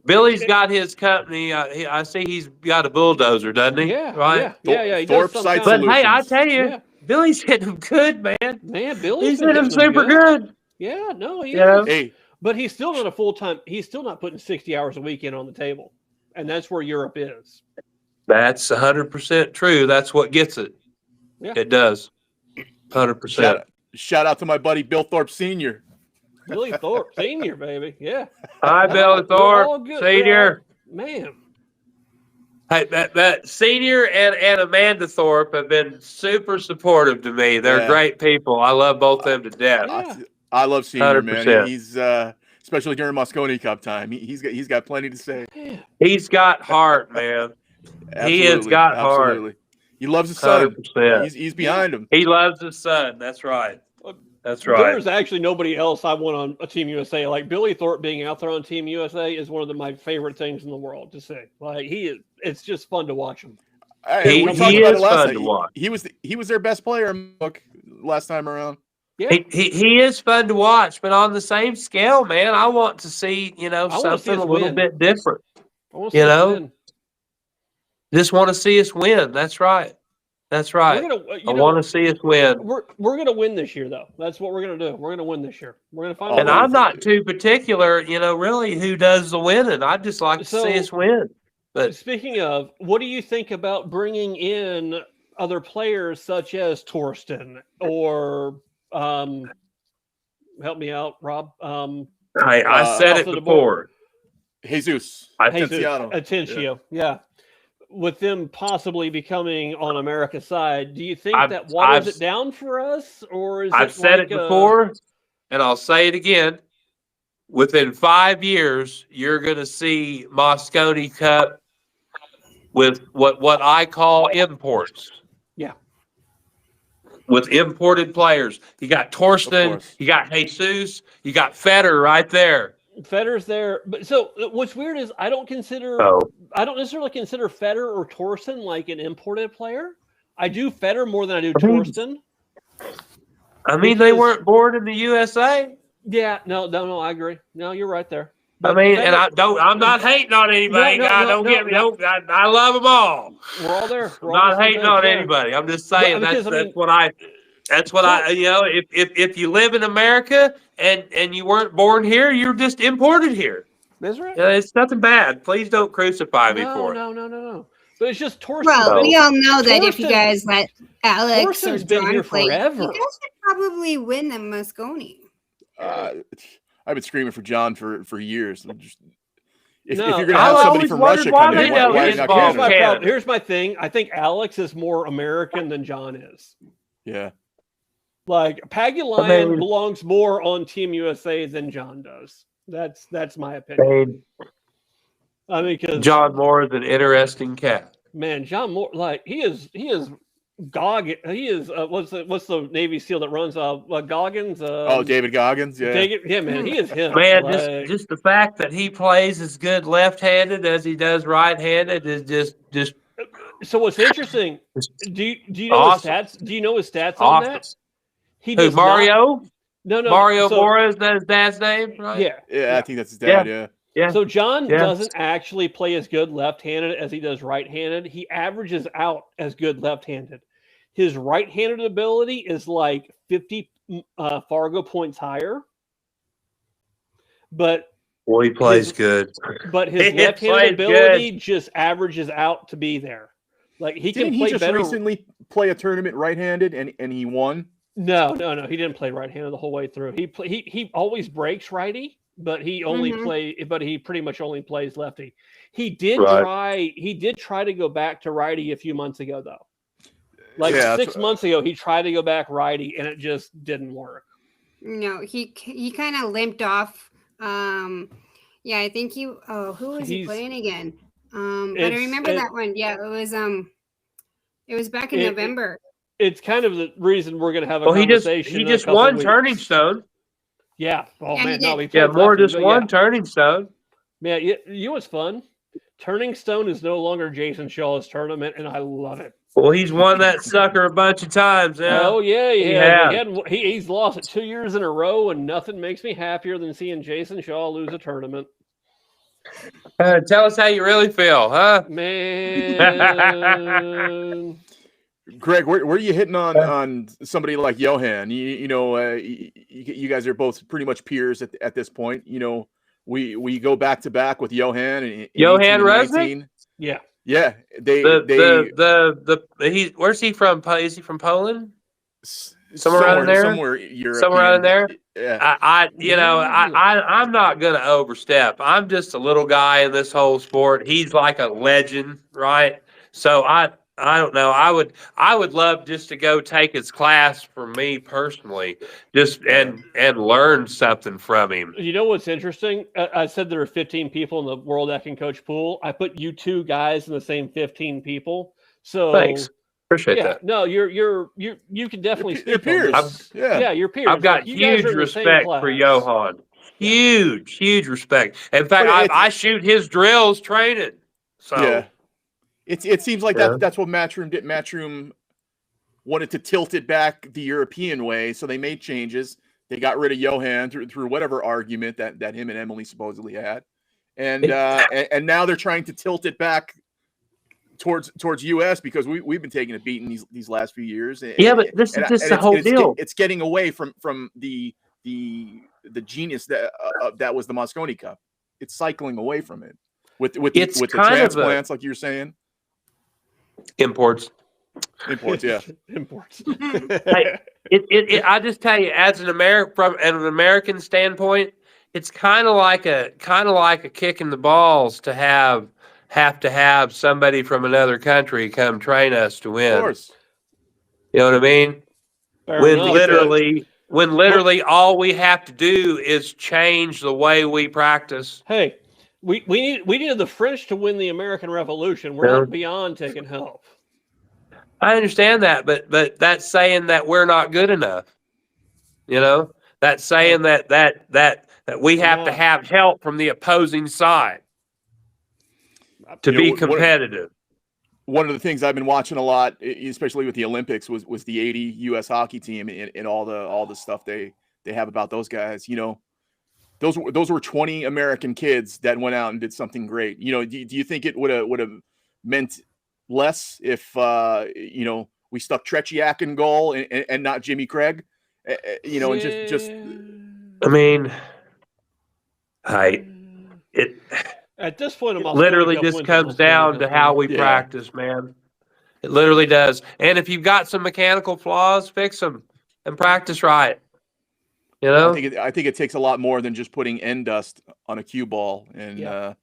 Billy's got his company. I see he's got a bulldozer, doesn't he? Yeah, right. Yeah. Thorpe Site But Solutions. hey, I tell you, Billy's hitting him good, man. Billy's hitting him super good. Yeah, no, he is. Hey, but he's still not a full-time. He's still not putting 60 hours a week in on the table, and that's where Europe is. That's 100% true. That's what gets it. Yeah. It does. 100%. Shout out to my buddy Bill Thorpe Sr. Billy Thorpe Sr., baby. Yeah. Hi, Billy Thorpe Sr. Man. Hey, that Senior and Amanda Thorpe have been super supportive to me. They're great people. I love both them to death. Yeah. I love Senior, 100%. man. He's especially during Mosconi Cup time. He's got plenty to say. He's got heart, man. He has got heart. He loves his son. 100%. He's behind him. He loves his son. That's right. That's right. There's actually nobody else I want on a Team USA. Like Billy Thorpe being out there on Team USA is one of my favorite things in the world to see. Like it's just fun to watch him. He is fun to watch. He was their best player last time around. Yeah. He is fun to watch, but on the same scale, man, I want to see, something a little bit different. Just want to see us win. That's right. That's right. I want to see us win. We're gonna win this year, though. That's what we're gonna do. We're gonna win this year. We're gonna find. And I'm not too particular, really, who does the winning. I just like to see us win. But speaking of, what do you think about bringing in other players such as Torsten or help me out, Rob? I said it before. Jesus Atencio. Yeah. With them possibly becoming on America's side, do you think that waters it down for us, or is I've said it before, and I'll say it again. Within 5 years, you're going to see Mosconi Cup with what I call imports. Yeah. With imported players. You got Torsten, you got Jesus, you got Federer right there. Federer's there, but so what's weird is I don't necessarily consider Federer or Torsten like an imported player. I do Federer more than I do Torsten. I mean, they weren't born in the USA. Yeah, no, I agree. No, you're right there. But Federer, I'm not hating on anybody. I love them all. We're all there. I'm not hating on anybody. I'm just saying that's what I if you live in America and you weren't born here, you're just imported here. That's right. It's nothing bad. Please don't crucify me for it. No. But it's just Torsten. Well, we all know that if you guys let Alex Torsten's been here forever. You guys should probably win the Mosconi. I've been screaming for John for years. If you're going to I have somebody always from wondered Russia why come they in, don't why get not involved. Canada? Here's my thing. I think Alex is more American than John is. Yeah. Like Pagulayan belongs more on Team USA than John does. That's my opinion. I mean, because John Moore is an interesting cat. Man, John Moore, like he is Goggins. He is what's the Navy SEAL that runs Goggins? David Goggins. Yeah, man, he is him. Man, just the fact that he plays as good left-handed as he does right-handed is just. So what's interesting? Do you know his stats? Do you know his stats on that? Mario? No. Mario Mora is that his dad's name, right? Yeah. I think that's his dad. Yeah. Yeah. So John Yeah. doesn't actually play as good left-handed as he does right-handed. He averages out as good left-handed. His right-handed ability is like 50 Fargo points higher, but Well, he plays good. But his He left-handed plays ability good. just averages out to be there. Like he Didn't can he play just better. recently play a tournament right-handed and he won? No. He didn't play right-handed the whole way through. He always breaks righty, but he only But he pretty much only plays lefty. He did try to go back to righty a few months ago, though. Like 6 months ago, he tried to go back righty, and it just didn't work. No, he kind of limped off. Yeah, I think who was he playing again? But I remember that one. Yeah, it was back in November. It's kind of the reason we're going to have a conversation. He just won Turning Stone. Yeah. Oh Yeah, man, no, we more just one Turning Stone. Yeah, you know what's fun? Turning Stone is no longer Jason Shaw's tournament, and I love it. Well, he's won that sucker a bunch of times now. Oh yeah, he's lost it 2 years in a row, and nothing makes me happier than seeing Jason Shaw lose a tournament. Tell us how you really feel, huh? Man. Greg, where are you hitting on somebody like Johan? You guys are both pretty much peers at this point. You know, we go back to back with Johan and Johan Resnick? Yeah. Yeah. Where's he from? Is he from Poland? Somewhere around there. Somewhere European. Somewhere around there. Yeah. I'm not gonna overstep. I'm just a little guy in this whole sport. He's like a legend, right? So I don't know. I would love just to go take his class for me personally, just and learn something from him. You know what's interesting? I said there are 15 people in the world that can coach pool. I put you two guys in the same 15 people. So thanks. Appreciate that. No, you can definitely speak. Your peers. Your peers. I've got huge respect for Johan. Huge respect. In fact, I shoot his drills training. So yeah. It seems like that's what Matchroom did. Matchroom wanted to tilt it back the European way, so they made changes. They got rid of Johan through whatever argument that him and Emily supposedly had, and now they're trying to tilt it back towards US because we've been taking a beating these last few years. But this is the whole deal. It's getting away from the genius that was the Mosconi Cup. It's cycling away from it with the transplants, like you're saying. Imports, yeah. Imports. I just tell you, as from an American standpoint, it's kind of like a kick in the balls to have somebody from another country come train us to win. Of course. You know what I mean? When literally all we have to do is change the way we practice. Hey, we needed the French to win the American Revolution. We're not beyond taking help. I understand that, but that's saying that we're not good enough. You know, that's saying that we have to have help from the opposing side to be competitive. One of the things I've been watching a lot, especially with the Olympics, was the 80 U.S. hockey team and all the stuff they have about those guys. You know, those were 20 American kids that went out and did something great. You know, do you think it would have meant less if we stuck Tretiak in goal and not Jimmy Craig? You know, and just. I mean, at this point, it literally just comes down to how we practice, man. It literally does. And if you've got some mechanical flaws, fix them and practice right. You know, I think it takes a lot more than just putting end dust on a cue ball and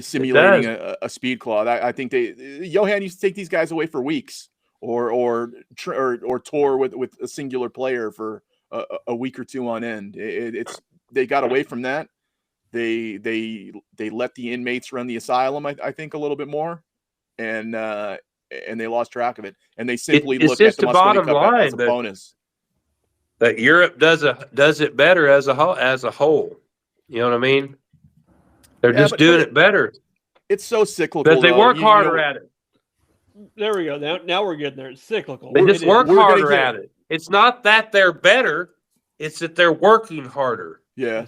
simulating a speed claw. I think Johan used to take these guys away for weeks, or tour with a singular player for a week or two on end. They got away from that. They let the inmates run the asylum, I think, a little bit more, and they lost track of it. And they simply look at the Mosconi Cup as a bonus. That Europe does it better as a whole. You know what I mean? They're just doing it better. It's so cyclical. Because they work harder at it. There we go. Now we're getting there. It's cyclical. They just work harder at it. It's not that they're better. It's that they're working harder. Yeah.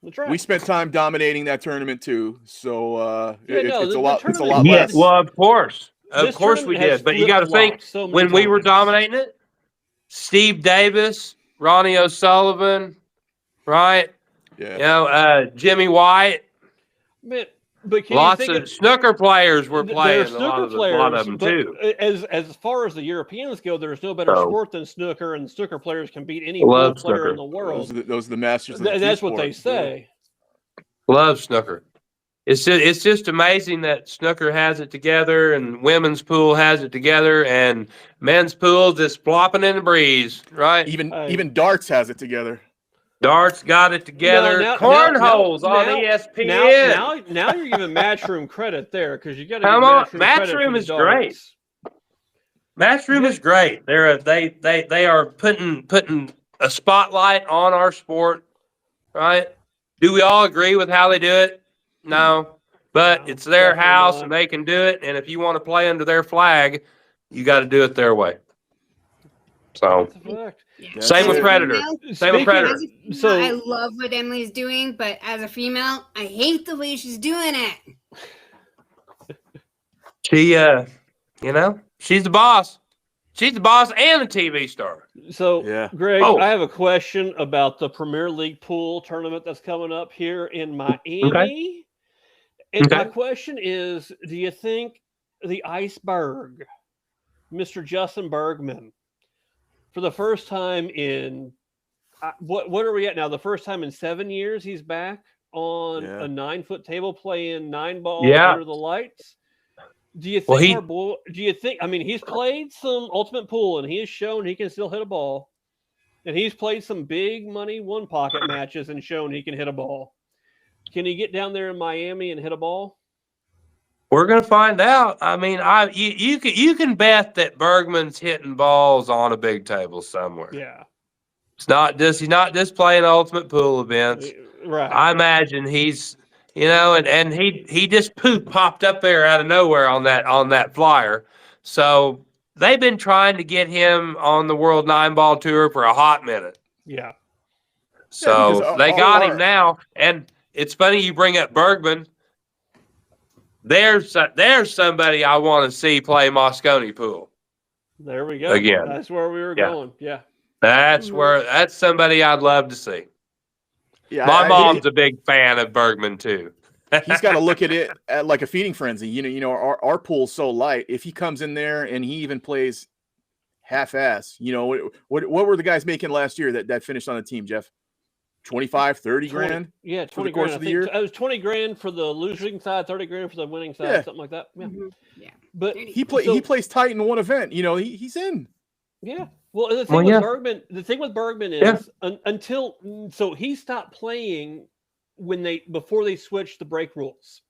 That's right. We spent time dominating that tournament too, so it's a the lot. It's a tournament lot Yeah, less. well, of course This we tournament has did. But you got to think flip-flopped so many when we were times. dominating it, Steve Davis, Ronnie O'Sullivan, right? Yeah. You know, Jimmy White. Man, but can Lots you think of snooker players were there playing. are snooker A lot players, of them but too. as far as the Europeans go, there's no better So, sport than snooker, and snooker players can beat any love pool player snooker. in the world. Those are the masters. Of the And two that's what they sport. say. Love snooker. It's just amazing that snooker has it together, and women's pool has it together, and men's pool just flopping in the breeze, right? Even darts has it together. Darts got it together. Now- Cornholes now- on now- ESPN. Now you're giving Matchroom credit there because you got to Come give on, Matchroom credit for Matchroom the is great. darts. Matchroom is great. They are putting a spotlight on our sport, right? Do we all agree with how they do it? No, but No, it's their definitely house not. and they can do it. And if you want to play under their flag, you got to do it their way. So That's a fact. Yeah. Same As with a Predator. female- Same with Speaking- Predator. as a female, So- I love what Emily's doing, but as a female, I hate the way she's doing it. She, you know, she's the boss. She's the boss and the TV star. So, Yeah. Greg, Oh. I have a question about the Premier League pool tournament that's coming up here in Miami. And my Okay. question is, do you think the Iceberg, Mr. Justin Bergman, for the first time in what are we at now? The first time in 7 years he's back on Yeah. a 9-foot table playing 9-ball Yeah. under the lights. Do you think Well, our boy? Do you think? I mean, he's played some ultimate pool and he has shown he can still hit a ball, and he's played some big money one pocket matches and shown he can hit a ball. Can he get down there in Miami and hit a ball? We're gonna find out. I mean, you can bet that Bergman's hitting balls on a big table somewhere. Yeah, He's not just playing ultimate pool events. right. I imagine he's, you know, and he just popped up there out of nowhere on that flyer. So they've been trying to get him on the World 9-Ball Tour for a hot minute. Yeah, So because they all got our- him now. And it's funny you bring up Bergman. There's somebody I want to see play Moscone pool. there we go. Again. That's where we were Yeah. going. Yeah. That's somebody I'd love to see. Yeah, My mom's a big fan of Bergman too. he's got to look at it at like a feeding frenzy. You know, our pool's so light. If he comes in there and he even plays half-ass, you know, what were the guys making last year that finished on the team, Jeff? 25, 30 grand? Yeah, 20 for the grand. course I of the think year? it was 20 grand for the losing side, 30 grand for the winning side, Yeah. something like that. Yeah. Mhm. Yeah. But He so- plays tight in one event. You know, he's in. Yeah. Well, the thing Well, with yeah. Bergman, is Yeah. until so he stopped playing before they switched the break rules.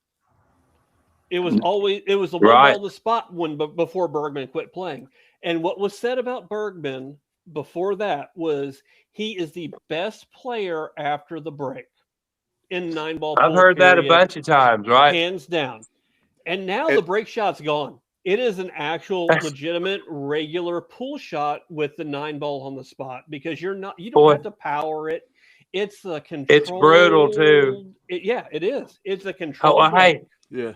It was the one Right. ball the spot when before Bergman quit playing. And what was said about Bergman before that was he is the best player after the break in 9-ball. I've pool, heard that a period, bunch of times, right? hands down. And now It- the break shot's gone. It is an actual legitimate regular pool shot with the 9-ball on the spot because you don't Boy. have to power it. It's a control. It's brutal, too. Yeah, it is. It's a control. Oh, hey, Yeah.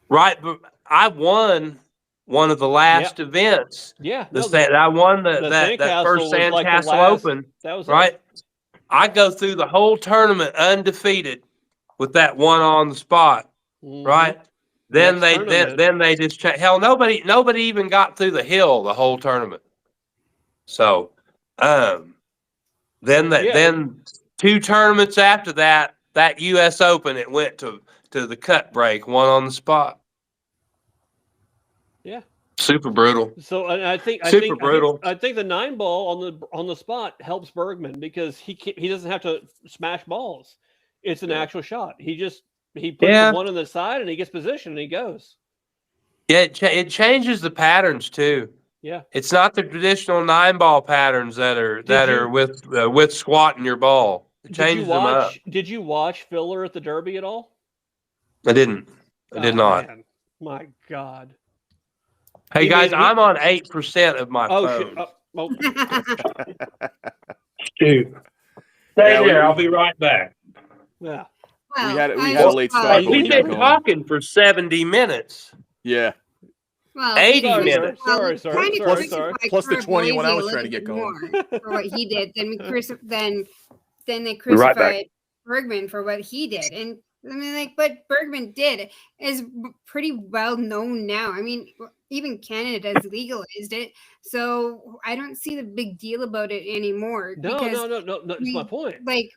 right. But I won one of the last events. Yeah. I won the that Sandcastle first was like the Sandcastle last- Open, that was right? I go through the whole tournament undefeated with that one on the spot, Mhm. right? Then Next tournament. they just hell nobody even got through the hill the whole tournament. So, then 2 tournaments after that U.S. Open, it went to the cut break, one on the spot. Yeah. Super brutal. So and I think Super brutal. I think the 9-ball on the spot helps Bergman because he doesn't have to smash balls. It's an actual shot. He puts the one on the side and he gets position and he goes. Yeah, it changes the patterns too. Yeah. It's not the traditional 9-ball patterns that are with squatting your ball. It changes them up. Did you watch Filler at the Derby at all? I didn't. I did Oh, not. man. My God. Hey guys, I'm on 8% of my Oh phone. shit. Oh. Shoot. Stay Yeah, there. I'll be right back. Yeah. Well, we had a late start. Hey, we've been talking for 70 minutes. Yeah. Well, 80 Sorry, minutes. sorry. Kind of Plus- sorry. plus the Carl 20 when I Boise was a trying to little get bit going. more for what he did. Then they Be right back. crucified Bergman for what he did, and I mean, like, what Bergman did is pretty well known now. I mean, even Canada has legalized it, so I don't see the big deal about it anymore. No, because that's my point. Like,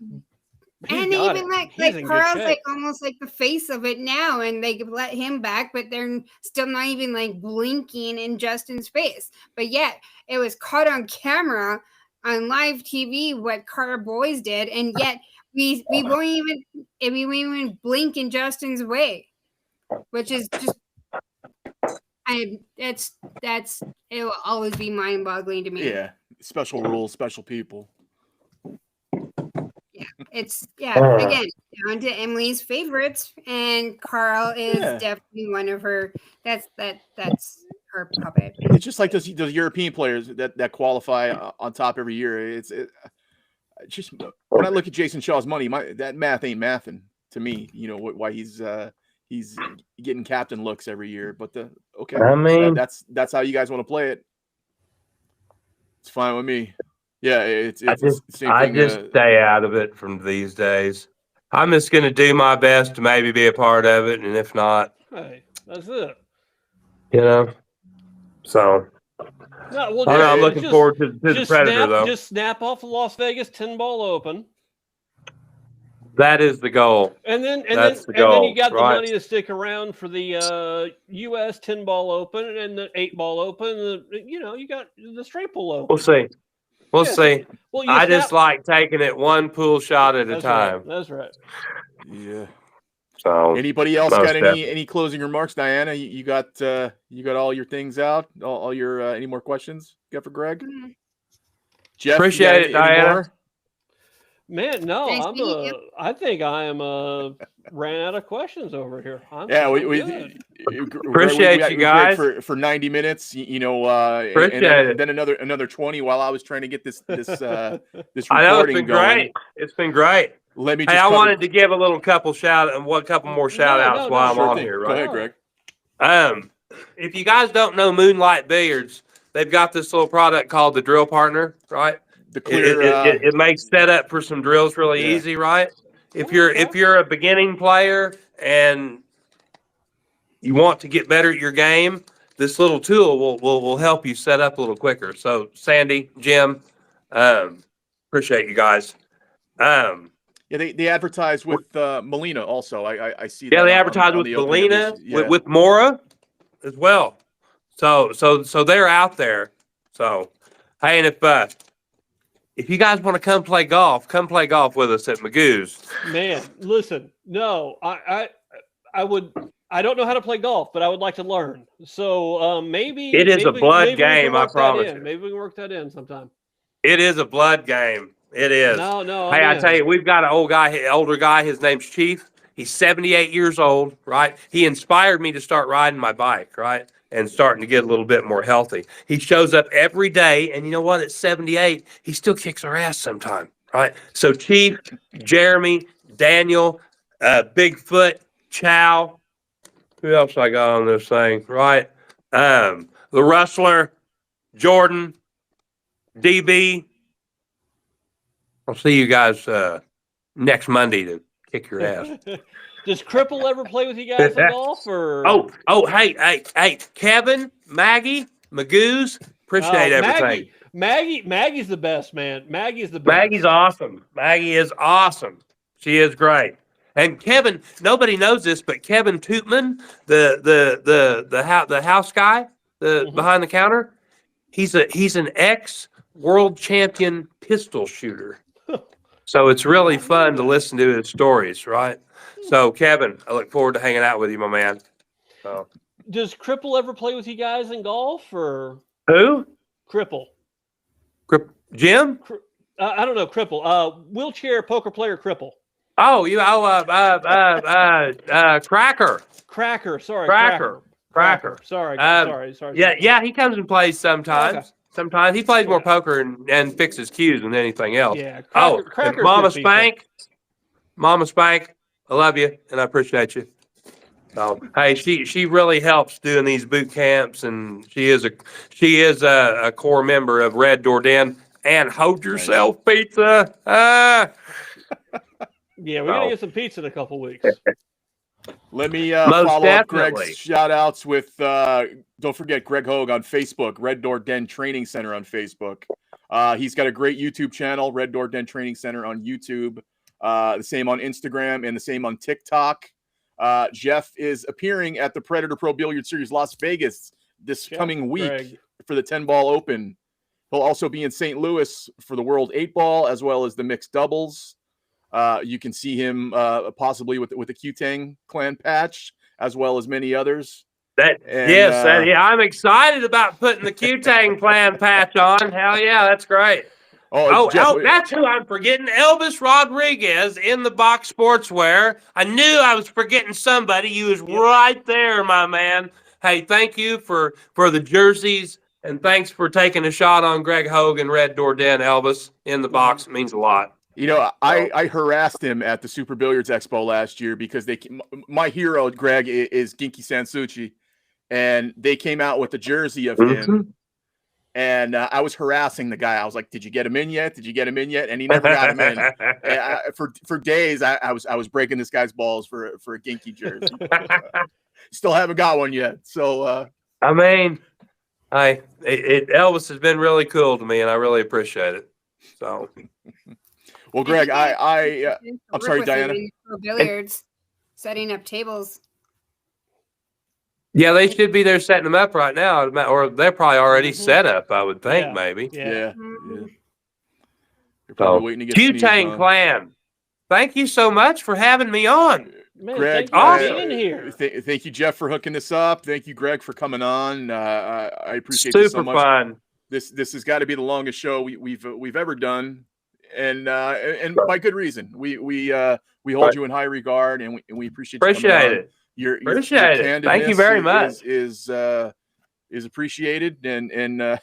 He's and got even it. He's like in good Carl's shape. like almost like the face of it now, and they let him back, but they're still not even like blinking in Justin's face. But yet it was caught on camera on live TV what Carl Boys did, and yet we won't even blink in Justin's way, which is just that's it will always be mind boggling to me. Yeah. Special rules, special people. It's again down to Emily's favorites, and Carl is Yeah. definitely one of her. That's her puppet. It's just like those European players that qualify on top every year. It's just when I look at Jason Shaw's money, that math ain't mathing to me. You know why he's getting captain looks every year. But okay, I mean, that's how you guys want to play it. It's fine with me. Yeah, it's I the same I thing. just stay out of it from these days. I'm just going to do my best to maybe be a part of it, and if not, Hey, that's it. you know. So No, well, I'm looking forward to the Predator, though. Just snap off the Las Vegas 10-ball open. That is the goal. And then you got the money to stick around for the U.S. 10-ball open and the 8-ball open. You got the straight pull open. We'll see. We'll see. Well, I just like taking it one pool shot at a time. Right. That's right. Yeah. So anybody else got any closing remarks? Diana, you got all your things out? All your any more questions you got for Greg? Jeff, appreciate it, Diana. Man, no, I think I am ran out of questions over here. We appreciate you guys for 90 minutes. Appreciate and then another 20 while I was trying to get this recording I know it's been going. great. It's been great. Let me. I wanted to give a little couple more shout outs while I'm on here. Right? Go ahead, Greg. If you guys don't know Moonlight Billiards, they've got this little product called the Drill Partner, right? The clear. It makes setup for some drills really easy, right? If you're a beginning player and you want to get better at your game, this little tool will help you set up a little quicker. So Sandy, Jim, appreciate you guys. They advertise with Molina also. I see. Yeah, they advertise with Molina, with Mora as well. So they're out there. So hey, and if you guys want to come play golf with us at Magoo's. Man, listen, no, I would. I don't know how to play golf, but I would like to learn. So maybe it is a blood game. I promise you. Maybe we can work that in sometime. It is a blood game. It is. No. Hey, I tell you, we've got an older guy. His name's Chief. He's 78 years old, right? He inspired me to start riding my bike, right? And starting to get a little bit more healthy. He shows up every day, and you know what? At 78, he still kicks our ass sometime, right? So Chief, Jeremy, Daniel, Bigfoot, Chow. Who else I got on this thing, right? The Rustler, Jordan, DB. I'll see you guys next Monday to kick your ass. Does Cripple ever play with you guys in golf? Or Hey, Kevin, Maggie, Magoo's, appreciate everything. Maggie's the best, man. Maggie's the best. Maggie's awesome. Maggie is awesome. She is great. And Kevin, nobody knows this, but Kevin Tootman, the house guy, behind the counter, he's an ex-world champion pistol shooter. So it's really fun to listen to his stories, right? So, Kevin, I look forward to hanging out with you, my man. So, does Cripple ever play with you guys in golf, or who? Cripple. Jim? I don't know. Cripple. Wheelchair poker player Cripple. Oh, Cracker. Cracker. Sorry. Cracker. Sorry. Yeah. He comes and plays sometimes. Okay. Sometimes he plays more poker and fixes cues than anything else. Yeah. Cracker's Mama Spank. Mama Spank, I love you and I appreciate you. So, hey, she really helps doing these boot camps, and she is a core member of Red Door Den and Hold Yourself Pizza. Yeah, we're gonna get some pizza in a couple weeks. Let me Most follow definitely. up Greg's shout outs with, don't forget Greg Hogue on Facebook, Red Door Den Training Center on Facebook. He's got a great YouTube channel, Red Door Den Training Center on YouTube. The same on Instagram and the same on TikTok. Jeff is appearing at the Predator Pro Billiard Series Las Vegas this coming week for the 10-ball open. He'll also be in St. Louis for the World 8-ball as well as the mixed doubles. You can see him possibly with the Q-Tang clan patch as well as many others. I'm excited about putting the Q-Tang clan patch on. Hell yeah, that's great. Jeff, that's who I'm forgetting. Elvis Rodriguez in the Box Sportswear. I knew I was forgetting somebody. You was right there, my man. Hey, thank you for the jerseys, and thanks for taking a shot on Greg Hogue and Red Door Den, Elvis, in the box. It means a lot. You know, I harassed him at the Super Billiards Expo last year because my hero, Greg, is Ginky Sansucci, and they came out with a jersey of him. And I was harassing the guy. I was like, "Did you get him in yet? Did you get him in yet?" And he never got him in. For days, I was breaking this guy's balls for a Ginky jersey. Still haven't got one yet. So I mean, Elvis has been really cool to me, and I really appreciate it. So, well, Greg, I'm sorry, Diana. Billiards, setting up tables. Yeah, they should be there setting them up right now, or they're probably already set up, I would think, maybe. Yeah. You're probably waiting to get Q-Tang clan. Thank you so much for having me on. Man, Greg, thank you for being here. Thank you, Jeff, for hooking this up. Thank you, Greg, for coming on. I appreciate it so much. Super fun. This has got to be the longest show we've ever done, and by good reason. We hold you in high regard, and we appreciate you coming on. Your Thank you very much. Is appreciated, and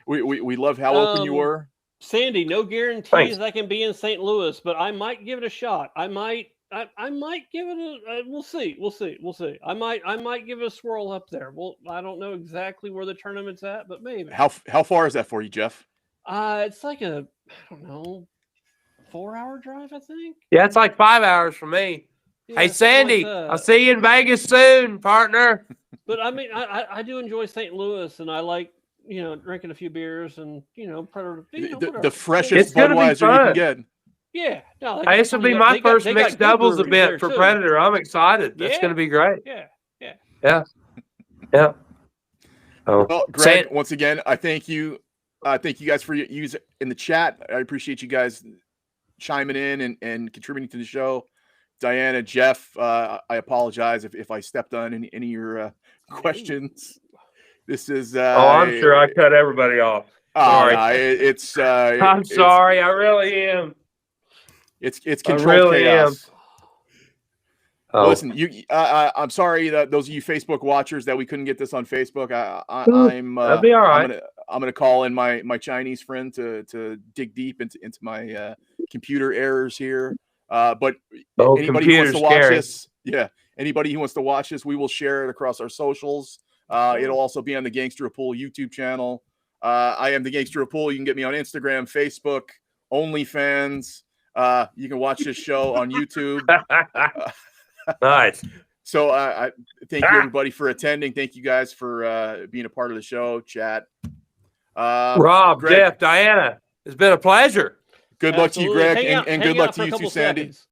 we love how open you were. Sandy, no guarantees I can be in St. Louis, but I might give it a shot. I might give it a. We'll see. I might give it a swirl up there. Well, I don't know exactly where the tournament's at, but maybe. How far is that for you, Jeff? It's like I don't know, 4-hour drive, I think. Yeah, it's like 5 hours for me. Yeah, hey, Sandy, I'll see you in Vegas soon, partner. But I mean, I do enjoy St. Louis, and I like, drinking a few beers and, Predator. The freshest Budweiser you can get. Yeah. No, this will be my first mixed doubles event for Predator. I'm excited. That's going to be great. Yeah. Oh. Well, Greg, once again, I thank you. Thank you guys for your use in the chat. I appreciate you guys chiming in and contributing to the show. Diana, Jeff, I apologize if I stepped on any of your questions. This is. I'm sure I cut everybody off. Sorry. I'm sorry. I really am. It's controlled chaos. Oh. Listen, I'm sorry that those of you Facebook watchers that we couldn't get this on Facebook. That'd be all right. I'm gonna call in my Chinese friend to dig deep into my computer errors here. But anybody who wants to watch this, anybody who wants to watch this, we will share it across our socials. It'll also be on the Gangster of Pool YouTube channel. I am the Gangster of Pool. You can get me on Instagram, Facebook, OnlyFans. You can watch this show on YouTube. Nice. So I thank you everybody for attending. Thank you guys for being a part of the show, chat. Rob, Greg, Jeff, Diana, it's been a pleasure. Good luck to you, Greg, and good luck to you too, Sandy.